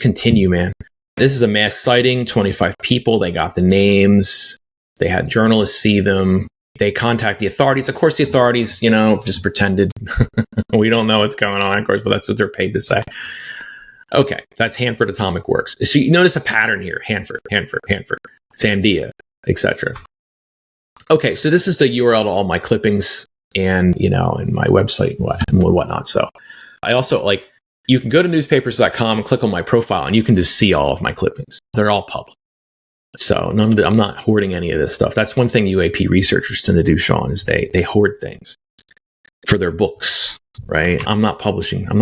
continue, man. This is a mass sighting, 25 people. They got the names. They had journalists see them. They contact the authorities. Of course, the authorities, just pretended. We don't know what's going on, of course, but that's what they're paid to say. Okay, that's Hanford Atomic Works. So you notice a pattern here. Hanford, Sandia, etc. Okay, so this is the URL to all my clippings and, and my website and whatnot. So I also, you can go to newspapers.com and click on my profile and you can just see all of my clippings. They're all public. So I'm not hoarding any of this stuff. That's one thing UAP researchers tend to do, Sean, is they hoard things for their books, right? I'm not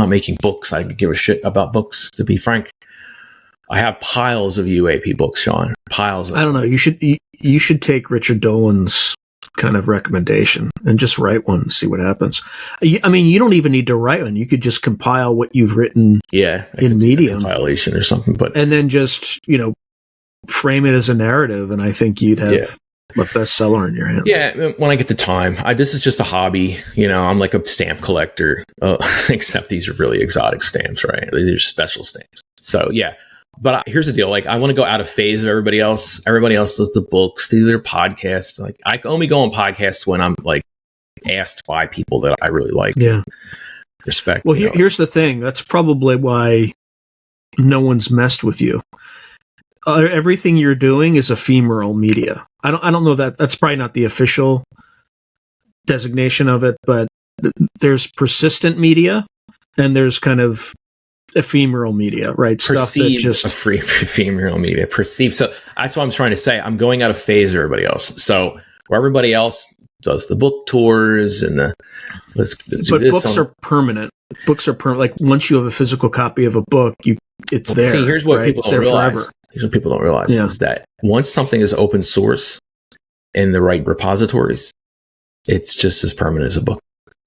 making books. I could give a shit about books, to be frank. I have piles of UAP books, Sean. Piles of I don't know. You should take Richard Dolan's kind of recommendation and just write one and see what happens. I mean, you don't even need to write one. You could just compile what you've written in Medium. Compilation or something. And then just, frame it as a narrative, and I think you'd have a bestseller in your hands. Yeah, when I get the time. This is just a hobby. I'm like a stamp collector, except these are really exotic stamps, right? These are special stamps. So, yeah. But here's the deal. I want to go out of phase of everybody else. Everybody else does the books, do their podcasts. I only go on podcasts when I'm asked by people that I really like. Yeah. Respect. Well, here's the thing. That's probably why no one's messed with you. Everything you're doing is ephemeral media. I don't know that that's probably not the official designation of it, but there's persistent media and there's kind of ephemeral media, right? Perceived ephemeral media. Perceived. So that's what I'm trying to say. I'm going out of phase of everybody else. So where everybody else does the book tours and let's do this. Books are permanent. Books are permanent. Once you have a physical copy of a book, it's there. See, here's what people don't realize. Forever. Here's what people don't realize is that once something is open source in the right repositories, it's just as permanent as a book.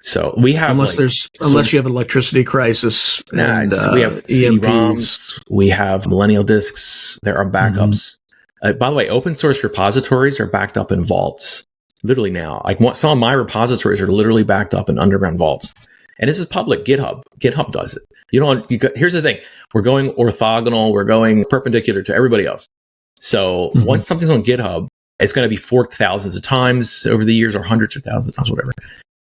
So we have unless you have an electricity crisis. And, we have CD-ROMs, we have millennial disks. There are backups. Mm-hmm. By the way, open source repositories are backed up in vaults. Literally now, some of my repositories are literally backed up in underground vaults. And this is public. GitHub does it. Here's the thing. We're going orthogonal. We're going perpendicular to everybody else. So once something's on GitHub, it's going to be forked thousands of times over the years, or hundreds of thousands of times, whatever.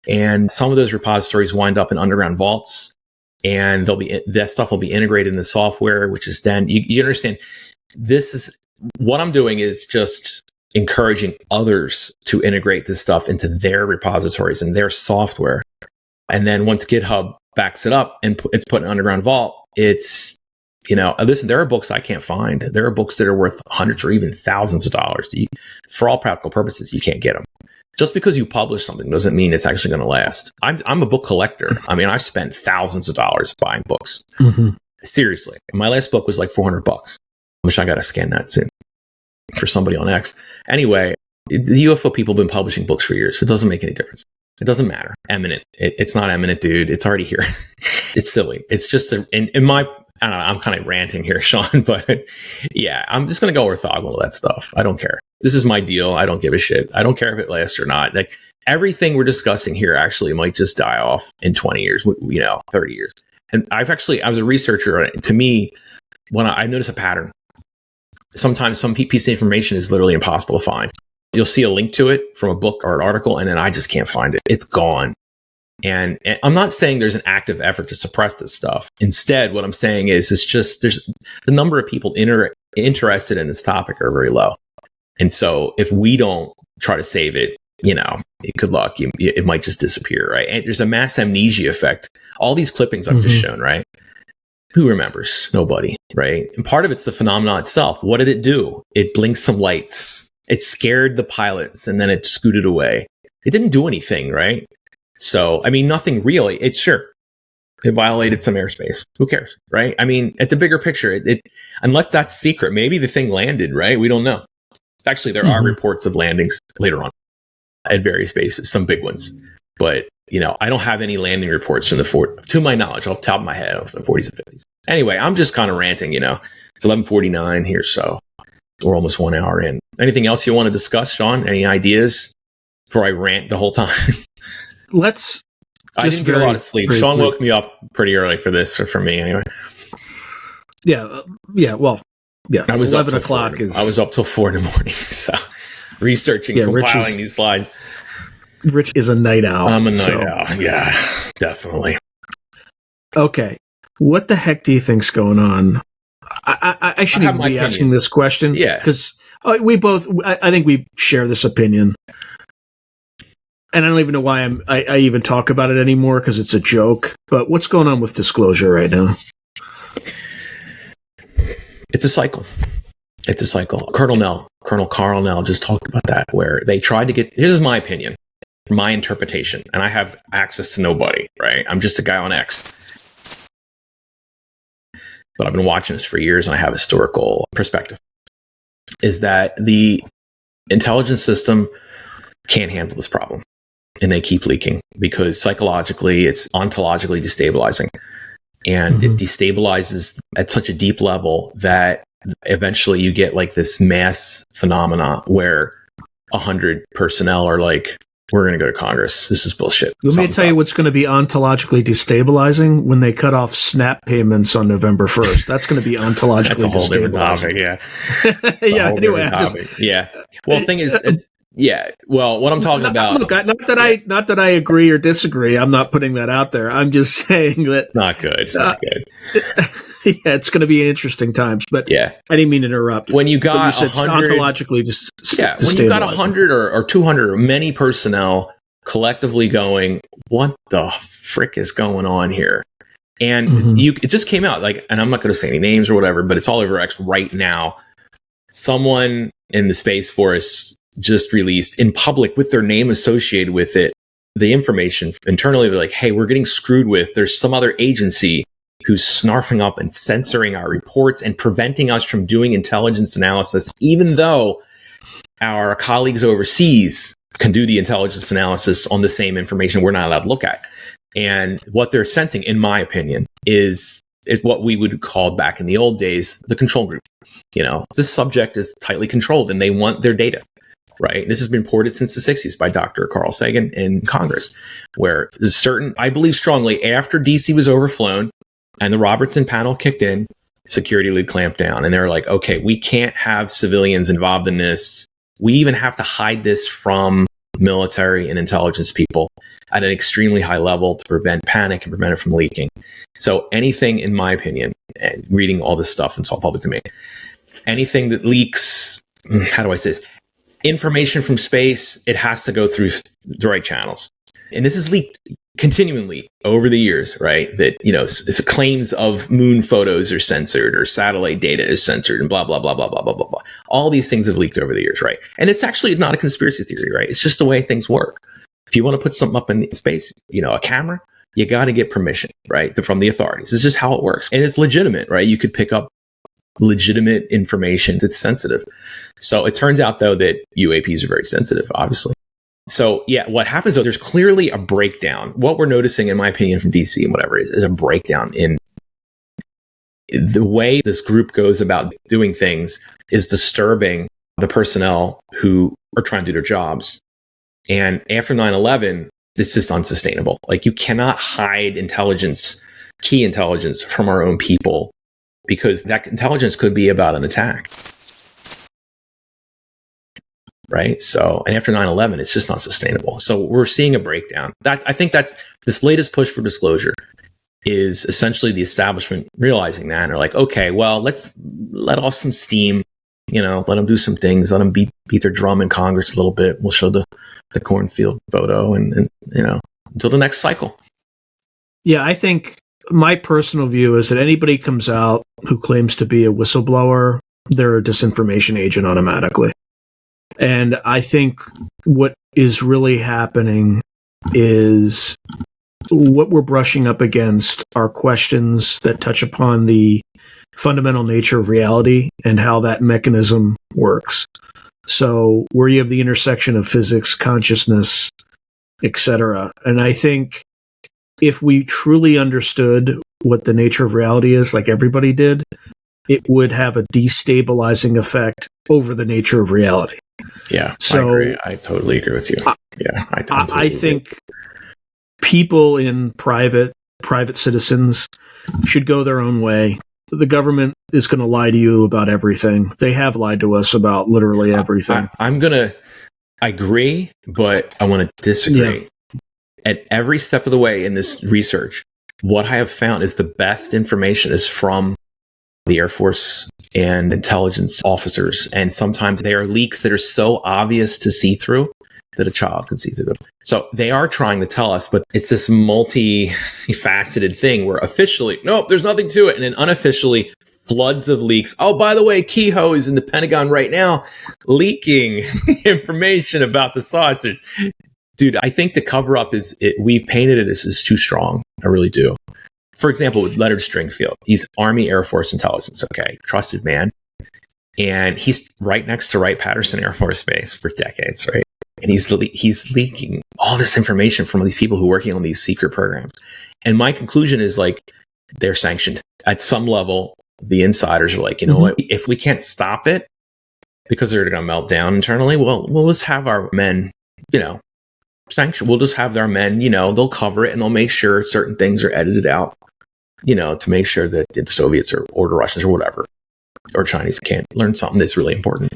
And some of those repositories wind up in underground vaults, and that stuff will be integrated in the software, which is then you understand. This is what I'm doing is just encouraging others to integrate this stuff into their repositories and their software. And then once GitHub backs it up and it's put in an underground vault, it's, listen, there are books I can't find. There are books that are worth hundreds or even thousands of dollars. For all practical purposes, you can't get them. Just because you publish something doesn't mean it's actually going to last. I'm a book collector. I mean, I spent thousands of dollars buying books. Mm-hmm. Seriously. My last book was $400. I wish I got to scan that soon for somebody on X. Anyway, the UFO people have been publishing books for years. It doesn't make any difference. It doesn't matter. Eminent. It's not eminent, dude. It's already here. It's silly. It's just, in my I don't know, I'm kind of ranting here, Sean, but yeah, I'm just going to go orthogonal to that stuff. I don't care. This is my deal. I don't give a shit. I don't care if it lasts or not. Like everything we're discussing here actually might just die off in 20 years, 30 years. And I was a researcher. To me, when I notice a pattern, sometimes some piece of information is literally impossible to find. You'll see a link to it from a book or an article, and then I just can't find it. It's gone. And I'm not saying there's an active effort to suppress this stuff. Instead, what I'm saying is it's just there's the number of people interested in this topic are very low. And so if we don't try to save it, good luck. It might just disappear, right? And there's a mass amnesia effect. All these clippings I've just shown, right? Who remembers? Nobody, right? And part of it's the phenomenon itself. What did it do? It blinked some lights. It scared the pilots, and then it scooted away. It didn't do anything, right? So, I mean, nothing really. It violated some airspace. Who cares, right? I mean, at the bigger picture, it unless that's secret, maybe the thing landed, right? We don't know. Actually, there are reports of landings later on at various bases, some big ones. But, I don't have any landing reports from to my knowledge, off the top of my head, of the 40s and 50s. Anyway, I'm just kind of ranting, It's 11:49 here, so we're almost 1 hour in. Anything else you want to discuss, Sean? Any ideas before I rant the whole time? I didn't get a lot of sleep. Sean woke me up pretty early for this, or for me anyway. Yeah. Well, yeah. I was 11 o'clock is. I was up till 4 in the morning, so researching, compiling these slides. Rich is a night owl. I'm a night owl. Yeah, definitely. Okay, what the heck do you think's going on? I shouldn't even be asking this question. Yeah, because we both. I think we share this opinion. And I don't even know why I even talk about it anymore because it's a joke. But what's going on with disclosure right now? It's a cycle. Colonel Carl Nell just talked about that, where they tried to get. This is my opinion, my interpretation, and I have access to nobody. Right? I'm just a guy on X. But I've been watching this for years, and I have historical perspective. Is that the intelligence system can't handle this problem? And they keep leaking because psychologically, it's ontologically destabilizing. And it destabilizes at such a deep level that eventually you get like this mass phenomena where 100 personnel are like, we're going to go to Congress. This is bullshit. Let me tell you what's going to be ontologically destabilizing when they cut off SNAP payments on November 1st. That's going to be ontologically destabilizing. That's a whole different topic, yeah. Yeah, anyway. Yeah. Well, the thing is... Yeah. Well, what I'm talking about. Look, not that I agree or disagree. I'm not putting that out there. I'm just saying that not good. It's not good. Yeah, it's going to be interesting times. But yeah, I didn't mean to interrupt. When you got 100, ontologically, just when you got 100 or 200 or many personnel collectively going, what the frick is going on here? And it just came out and I'm not going to say any names or whatever, but it's all over X right now. Someone in the Space Force just released in public with their name associated with it, the information internally. They're like, hey, we're getting screwed with. There's some other agency who's snarfing up and censoring our reports and preventing us from doing intelligence analysis, even though our colleagues overseas can do the intelligence analysis on the same information we're not allowed to look at. And what they're sensing, in my opinion, is what we would call back in the old days, the control group. This subject is tightly controlled and they want their data. Right. This has been reported since the 60s by Dr. Carl Sagan in Congress, where I believe strongly after DC was overflown and the Robertson panel kicked in, security lead clamped down. And they're like, OK, we can't have civilians involved in this. We even have to hide this from military and intelligence people at an extremely high level to prevent panic and prevent it from leaking. So anything, in my opinion, and reading all this stuff, it's all public domain, anything that leaks, how do I say this? Information from space, it has to go through the right channels. And this is leaked continually over the years, right? That, it's claims of moon photos are censored or satellite data is censored and blah, blah, blah, blah, blah, blah, blah, blah. All these things have leaked over the years, right? And it's actually not a conspiracy theory, right? It's just the way things work. If you want to put something up in space, a camera, you got to get permission, right? From the authorities. It's just how it works. And it's legitimate, right? You could pick up legitimate information that's sensitive. So it turns out, though, that UAPs are very sensitive, obviously. So, yeah, what happens, though, there's clearly a breakdown. What we're noticing, in my opinion, from DC and whatever is a breakdown in the way this group goes about doing things is disturbing the personnel who are trying to do their jobs. And after 9/11, it's just unsustainable. Like, you cannot hide intelligence, key intelligence, from our own people, because that intelligence could be about an attack. Right? So, and after 9/11, it's just not sustainable. So we're seeing a breakdown. I think that's this latest push for disclosure is essentially the establishment realizing that, and they're like, okay, well, let's let off some steam, let them do some things, let them beat their drum in Congress a little bit. We'll show the cornfield photo and until the next cycle. Yeah, I think my personal view is that anybody comes out who claims to be a whistleblower, they're a disinformation agent automatically. And I think what is really happening is what we're brushing up against are questions that touch upon the fundamental nature of reality and how that mechanism works. So where you have the intersection of physics, consciousness, etc. And I think if we truly understood what the nature of reality is, like everybody did, it would have a destabilizing effect over the nature of reality. Yeah, so I agree. I totally agree with you. I think people in private citizens should go their own way. The government is going to lie to you about everything. They have lied to us about literally everything. I agree, but I want to disagree. Yeah. At every step of the way in this research, what I have found is the best information is from the Air Force and intelligence officers. And sometimes they are leaks that are so obvious to see through that a child can see through them. So they are trying to tell us, but it's this multi-faceted thing where officially, nope, there's nothing to it. And then unofficially, floods of leaks. Oh, by the way, Kehoe is in the Pentagon right now leaking information about the saucers. Dude, I think the cover-up we've painted it as too strong. I really do. For example, with Leonard Stringfield, he's Army Air Force intelligence, okay, trusted man. And he's right next to Wright-Patterson Air Force Base for decades, right? And he's leaking all this information from these people who are working on these secret programs. And my conclusion is, like, they're sanctioned. At some level, the insiders are like, you know what, if we can't stop it because they're going to melt down internally, well, we'll just have our men, sanctioned. We'll just have our men, they'll cover it and they'll make sure certain things are edited out, to make sure that the Soviets or the Russians or whatever, or Chinese can't learn something that's really important.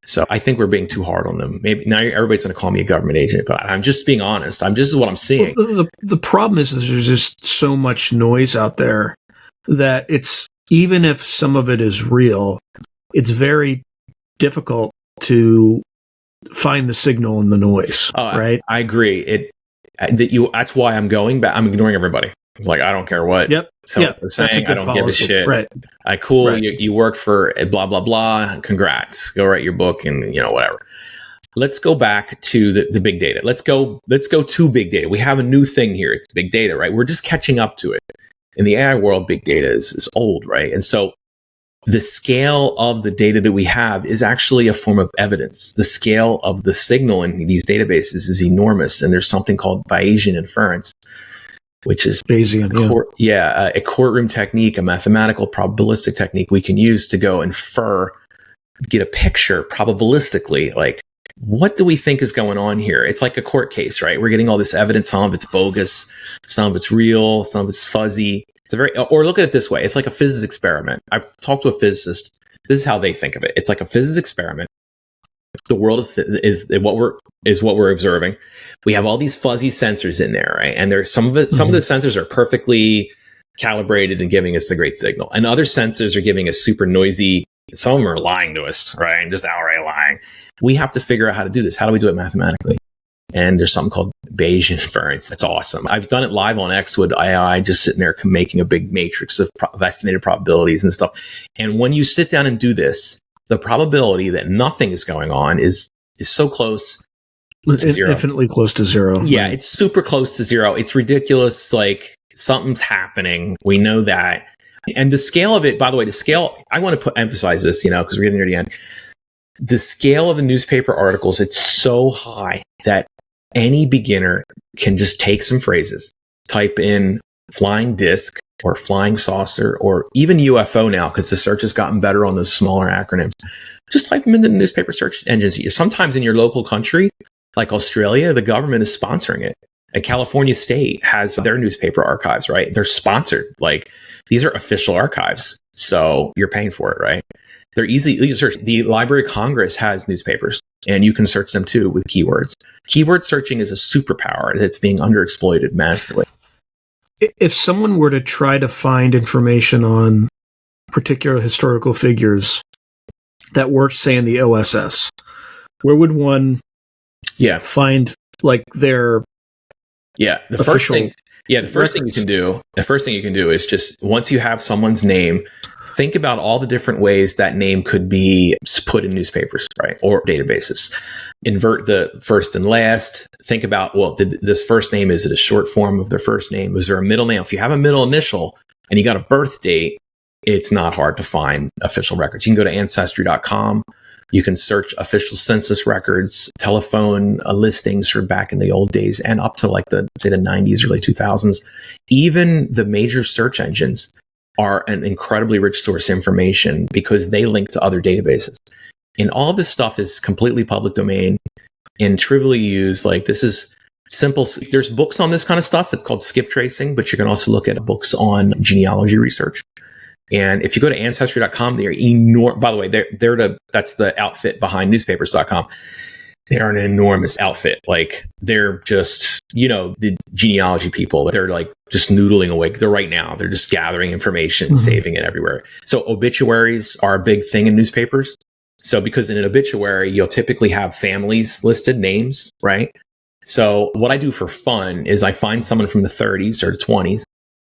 So I think we're being too hard on them. Maybe now everybody's going to call me a government agent, but I'm just being honest. This is what I'm seeing. Well, the problem is there's just so much noise out there that it's, even if some of it is real, it's very difficult to find the signal in the noise, right? I agree. That's why I'm going back. I'm ignoring everybody. It's like, I don't care what. Yep. So saying, I don't give a shit. Right. Cool. Right. You work for blah, blah, blah. Congrats. Go write your book and, whatever. Let's go back to the big data. Let's go to big data. We have a new thing here. It's big data, right? We're just catching up to it. In the AI world, big data is old, right? And so the scale of the data that we have is actually a form of evidence. The scale of the signal in these databases is enormous. And there's something called Bayesian inference, which is Bayesian, a courtroom technique, a mathematical probabilistic technique we can use to go infer, get a picture probabilistically, like, what do we think is going on here? It's like a court case, right? We're getting all this evidence. Some of it's bogus, some of it's real, some of it's fuzzy. Or look at it this way. It's like a physics experiment. I've talked to a physicist. This is how they think of it. It's like a physics experiment. The world is what we're observing. We have all these fuzzy sensors in there, right? And there's some of the sensors are perfectly calibrated and giving us the great signal. And other sensors are giving us super noisy. Some of them are lying to us, right? And just outright lying. We have to figure out how to do this. How do we do it mathematically? And there's something called Bayesian inference. That's awesome. I've done it live on X with AI, just sitting there making a big matrix of estimated probabilities and stuff. And when you sit down and do this, the probability that nothing is going on is so close to zero. Infinitely close to zero. Yeah, right. It's super close to zero. It's ridiculous. Like, something's happening. We know that. And the scale of it, by the way, I want to emphasize this, because we're getting near the end. The scale of the newspaper articles, it's so high that any beginner can just take some phrases, type in flying disc, or flying saucer or even UFO now, because the search has gotten better on those smaller acronyms. Just type them into the newspaper search engines. Sometimes in your local country, like Australia, the government is sponsoring it. And California State has their newspaper archives, right? They're sponsored. Like, these are official archives. So you're paying for it, right? They're easy to search. The Library of Congress has newspapers, and you can search them too with keywords. Keyword searching is a superpower that's being underexploited massively. If someone were to try to find information on particular historical figures that worked, say, in the OSS, where would one find like their the first thing you can do is just, once you have someone's name, think about all the different ways that name could be put in newspapers, right? Or databases. Invert the first and last. Think about, well, this first name, is it a short form of their first name? Was there a middle name? If you have a middle initial and you got a birth date, it's not hard to find official records. You can go to Ancestry.com. You can search official census records, telephone listings from back in the old days, and up to like the 90s, early 2000s. Even the major search engines are an incredibly rich source of information because they link to other databases. And all this stuff is completely public domain and trivially used. Like, this is simple. There's books on this kind of stuff. It's called skip tracing, but you can also look at books on genealogy research. And if you go to Ancestry.com, they're enormous. By the way, that's the outfit behind newspapers.com. They're an enormous outfit. Like, they're just, the genealogy people, they're like just noodling away. They're just gathering information, saving it everywhere. So obituaries are a big thing in newspapers. So because in an obituary, you'll typically have families listed, names, right? So what I do for fun is I find someone from the 30s or the 20s,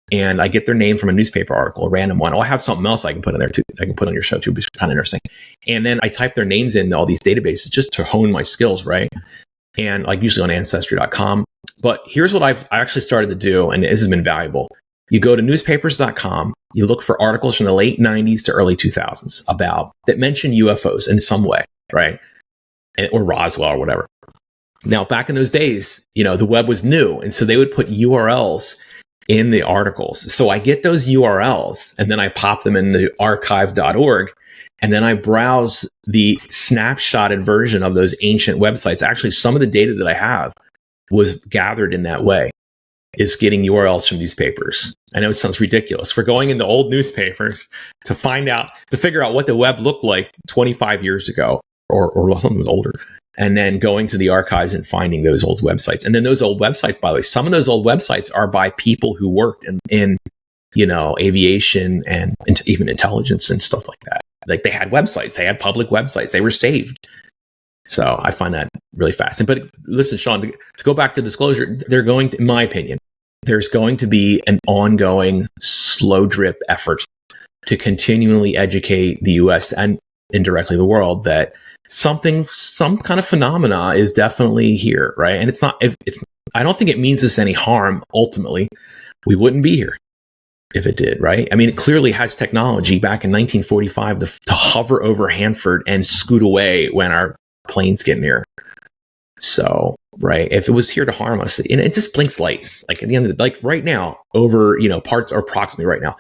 and I get their name from a newspaper article, a random one. Oh, I have something else I can put in there too. I can put on your show too, which is kind of interesting. And then I type their names in all these databases just to hone my skills, right? And like usually on Ancestry.com. But here's what I actually started to do, and this has been valuable. You go to newspapers.com, you look for articles from the late 90s to early 2000s that mention UFOs in some way, right? Or Roswell or whatever. Now, back in those days, the web was new. And so they would put URLs in the articles. So I get those URLs and then I pop them into archive.org. And then I browse the snapshotted version of those ancient websites. Actually, some of the data that I have was gathered in that way, is getting URLs from newspapers. I know it sounds ridiculous. We're going into old newspapers to figure out what the web looked like 25 years ago, or something was older. And then going to the archives and finding those old websites. And then those old websites, by the way, some of those old websites are by people who worked in aviation and even intelligence and stuff like that. Like, they had websites, they had public websites, they were saved. So I find that really fascinating. But listen, Sean, to go back to disclosure, in my opinion, there's going to be an ongoing slow drip effort to continually educate the U.S. and indirectly the world that some kind of phenomena is definitely here, right? And I don't think it means us any harm. Ultimately, we wouldn't be here if it did, right? I mean, it clearly has technology back in 1945 to hover over Hanford and scoot away when our planes get near. So, right, if it was here to harm us, and it just blinks lights, like at the end of like right now, over parts, or approximately right now,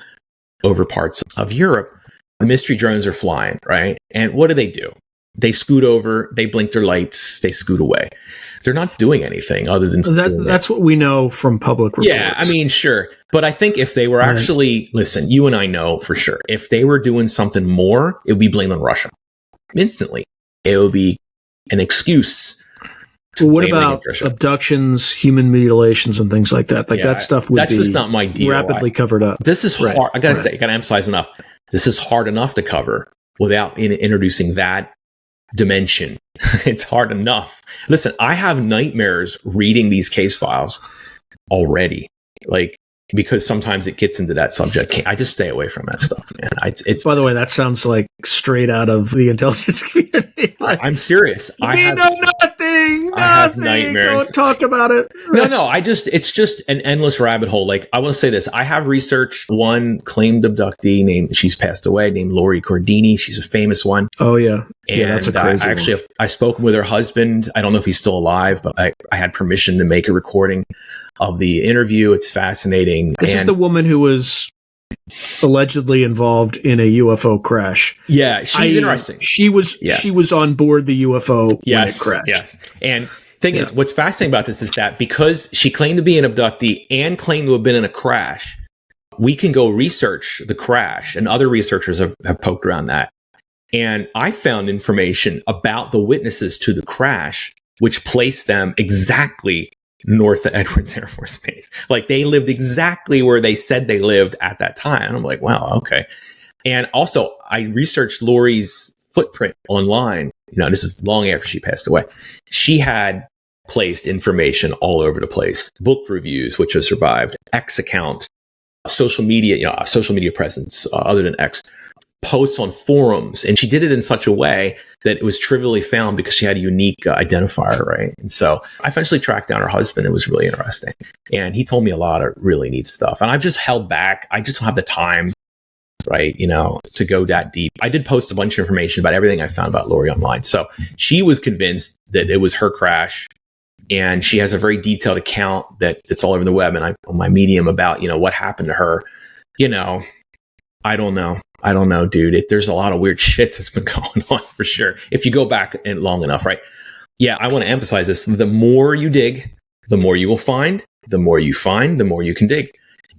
over parts of Europe, the mystery drones are flying, right? And what do? They scoot over, they blink their lights, they scoot away. They're not doing anything other than that's what we know from public reports. Yeah, I mean, sure. But I think if they were actually, listen, you and I know for sure, if they were doing something more, it would be blamed on Russia. Instantly. It would be an excuse. Well, what about abductions, human mutilations, and things like that? Like, that stuff would be just not my deal. Rapidly covered up. This is hard. I got to say, I got to emphasize enough. This is hard enough to cover without introducing that dimension. It's hard enough. Listen, I have nightmares reading these case files already, like, because sometimes it gets into that subject. I just stay away from that stuff, man. It's by the way, that sounds like straight out of the intelligence community. I'm serious. We know nothing. I have nightmares. Don't talk about it. No. It's just an endless rabbit hole. Like, I want to say this. I have researched one claimed abductee she's passed away, named Lori Cordini. She's a famous one. Oh, yeah. And that's a crazy one. I've spoken with her husband. I don't know if he's still alive, but I had permission to make a recording of the interview. It's fascinating. This is the woman who was allegedly involved in a UFO crash. Yeah, she's interesting. She was on board the UFO when it crashed. Yes. And thing is, what's fascinating about this is that because she claimed to be an abductee and claimed to have been in a crash, we can go research the crash, and other researchers have poked around that. And I found information about the witnesses to the crash, which placed them exactly north of Edwards Air Force Base. Like, they lived exactly where they said they lived at that time. And I'm like, wow, okay. And also, I researched Lori's footprint online. You know, this is long after she passed away. She had placed information all over the place. Book reviews, which have survived, X account, social media presence other than X, posts on forums. And she did it in such a way that it was trivially found because she had a unique identifier, right? And so I eventually tracked down her husband. It was really interesting. And he told me a lot of really neat stuff. And I've just held back. I just don't have the time, right, you know, to go that deep. I did post a bunch of information about everything I found about Lori online. So she was convinced that it was her crash. And she has a very detailed account that's all over the web and on my Medium about, you know, what happened to her. You know, I don't know, dude. There's a lot of weird shit that's been going on for sure. If you go back long enough, right? Yeah, I want to emphasize this. The more you dig, the more you will find. The more you find, the more you can dig.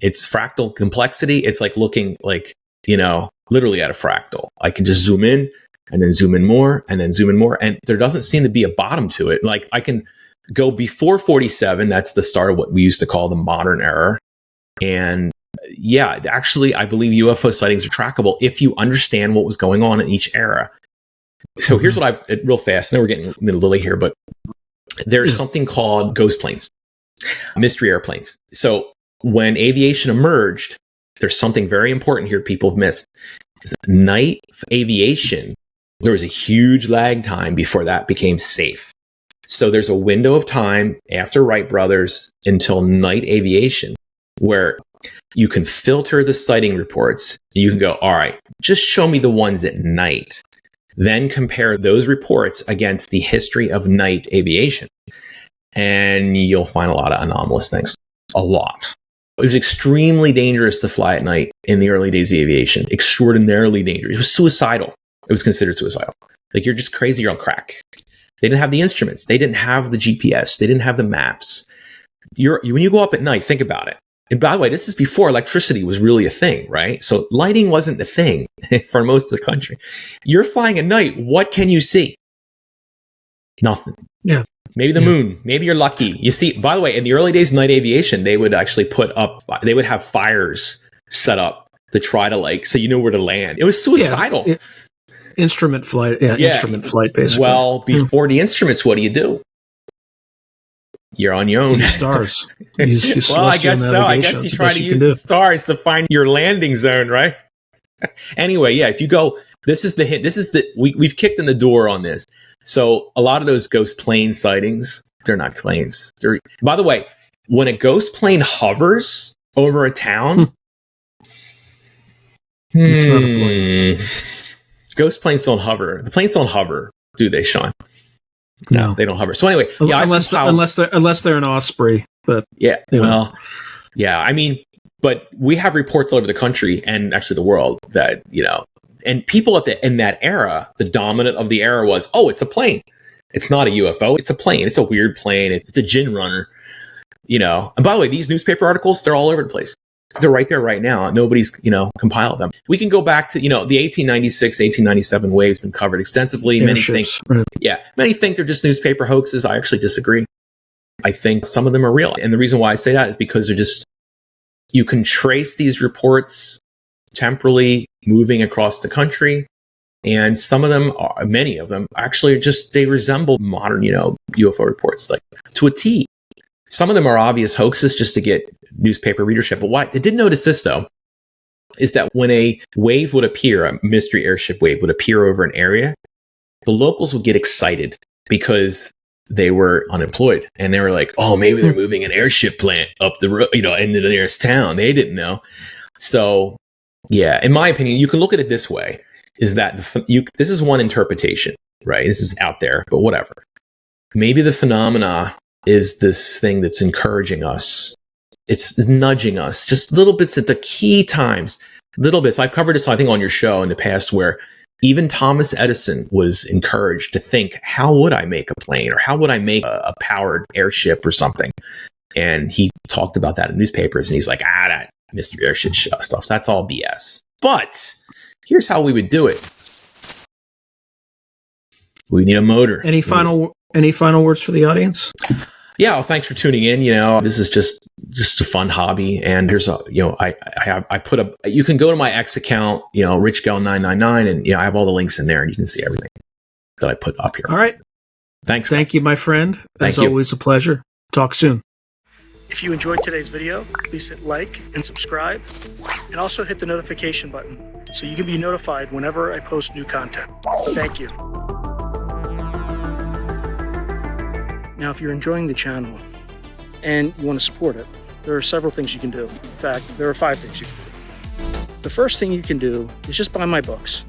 It's fractal complexity. It's like looking like, you know, literally at a fractal. I can just zoom in and then zoom in more and then zoom in more. And there doesn't seem to be a bottom to it. Like, I can go before 47. That's the start of what we used to call the modern era. And yeah, actually, I believe UFO sightings are trackable if you understand what was going on in each era. So here's what real fast. I know we're getting a little lily here, but there's something called ghost planes, mystery airplanes. So when aviation emerged, there's something very important here people have missed. Night aviation, there was a huge lag time before that became safe. So there's a window of time after Wright brothers until night aviation where you can filter the sighting reports. You can go, all right, just show me the ones at night. Then compare those reports against the history of night aviation. And you'll find a lot of anomalous things. A lot. It was extremely dangerous to fly at night in the early days of aviation. Extraordinarily dangerous. It was suicidal. It was considered suicidal. Like, you're just crazy, you're on crack. They didn't have the instruments. They didn't have the GPS. They didn't have the maps. When you go up at night, think about it. And by the way, this is before electricity was really a thing, right? So lighting wasn't the thing for most of the country. You're flying at night. What can you see? Nothing. Yeah. Maybe the moon. Maybe you're lucky. You see, by the way, in the early days of night aviation, they would actually they would have fires set up to try to, like, so you know where to land. It was suicidal. Yeah. Instrument flight. Yeah, instrument flight, basically. Well, before the instruments, what do? You're on your own. Stars. Well, I guess so. I guess you try to use the stars to find your landing zone, right? Anyway, yeah, if you go, this is the hint. We've kicked in the door on this. So a lot of those ghost plane sightings, they're not planes. By the way, when a ghost plane hovers over a town, it's not a plane. Ghost planes don't hover. The planes don't hover, do they, Sean? No, they don't hover. So anyway, yeah, unless they're an Osprey, but yeah, well, yeah. I mean, but we have reports all over the country and actually the world that, you know, and people in that era, the dominant of the era was, oh, it's a plane. It's not a UFO. It's a plane. It's a weird plane. It's a gin runner, you know. And by the way, these newspaper articles, they're all over the place. They're right there right now. Nobody's, you know, compiled them. We can go back to, you know, the 1896, 1897 wave's been covered extensively. Many think they're just newspaper hoaxes. I actually disagree. I think some of them are real. And the reason why I say that is because you can trace these reports temporally moving across the country. And many of them actually they resemble modern, you know, UFO reports, like to a T. Some of them are obvious hoaxes just to get newspaper readership. But what I did notice this, though, is that when a wave would appear, a mystery airship wave would appear over an area, the locals would get excited because they were unemployed. And they were like, oh, maybe they're moving an airship plant up the road, you know, into the nearest town. They didn't know. So, yeah, in my opinion, you can look at it this way, is that this is one interpretation, right? This is out there, but whatever. Maybe the phenomena is this thing that's encouraging us it's nudging us, just little bits at the key times, little bits. I've covered this, I think, on your show in the past, where even Thomas Edison was encouraged to think, how would I make a plane, or how would I make a powered airship or something? And he talked about that in newspapers, and he's like, that mystery airship stuff, that's all BS. But here's how we would do it. We need a motor. Any final words for the audience? Yeah, well, thanks for tuning in. This is just a fun hobby, and here's I put up. You can go to my X account, Rich Geld 999, and I have all the links in there, and you can see everything that I put up here. All right, thanks. Thank you, my friend. As always, a pleasure. Talk soon. If you enjoyed today's video, please hit like and subscribe, and also hit the notification button so you can be notified whenever I post new content. Thank you. Now, if you're enjoying the channel and you want to support it, there are several things you can do. In fact, there are 5 things you can do. The first thing you can do is just buy my books.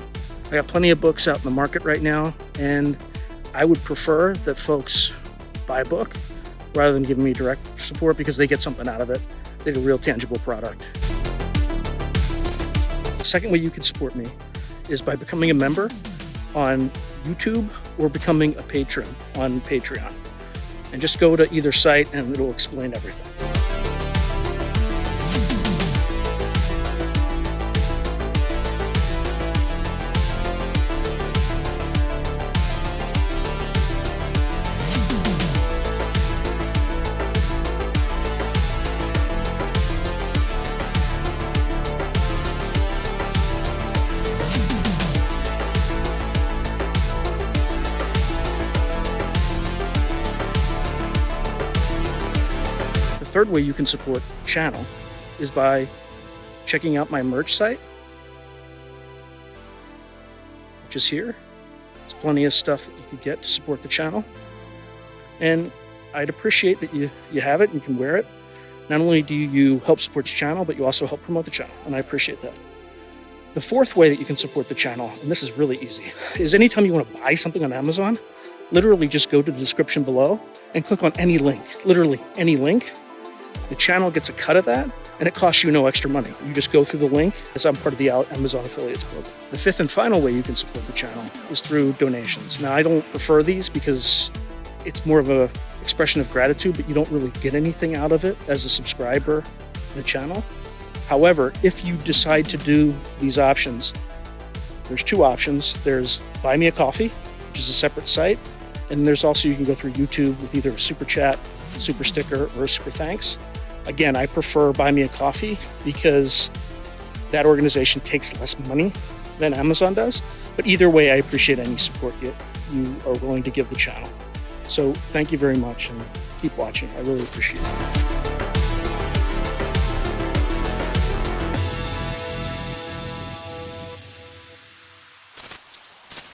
I got plenty of books out in the market right now, and I would prefer that folks buy a book rather than giving me direct support, because they get something out of it. They get a real tangible product. The second way you can support me is by becoming a member on YouTube or becoming a patron on Patreon. And just go to either site and it'll explain everything. The third way you can support the channel is by checking out my merch site, which is here. There's plenty of stuff that you can get to support the channel. And I'd appreciate that you have it and can wear it. Not only do you help support the channel, but you also help promote the channel, and I appreciate that. The fourth way that you can support the channel, and this is really easy, is anytime you want to buy something on Amazon, literally just go to the description below and click on any link, literally any link. The channel gets a cut of that, and it costs you no extra money. You just go through the link, as I'm part of the Amazon Affiliates program. The fifth and final way you can support the channel is through donations. Now, I don't prefer these because it's more of an expression of gratitude, but you don't really get anything out of it as a subscriber to the channel. However, if you decide to do these options, there's 2 options. There's Buy Me a Coffee, which is a separate site, and there's also, you can go through YouTube with either a super chat, super sticker, or a super thanks. Again, I prefer Buy Me a Coffee because that organization takes less money than Amazon does. But either way, I appreciate any support you are willing to give the channel. So thank you very much, and keep watching. I really appreciate it.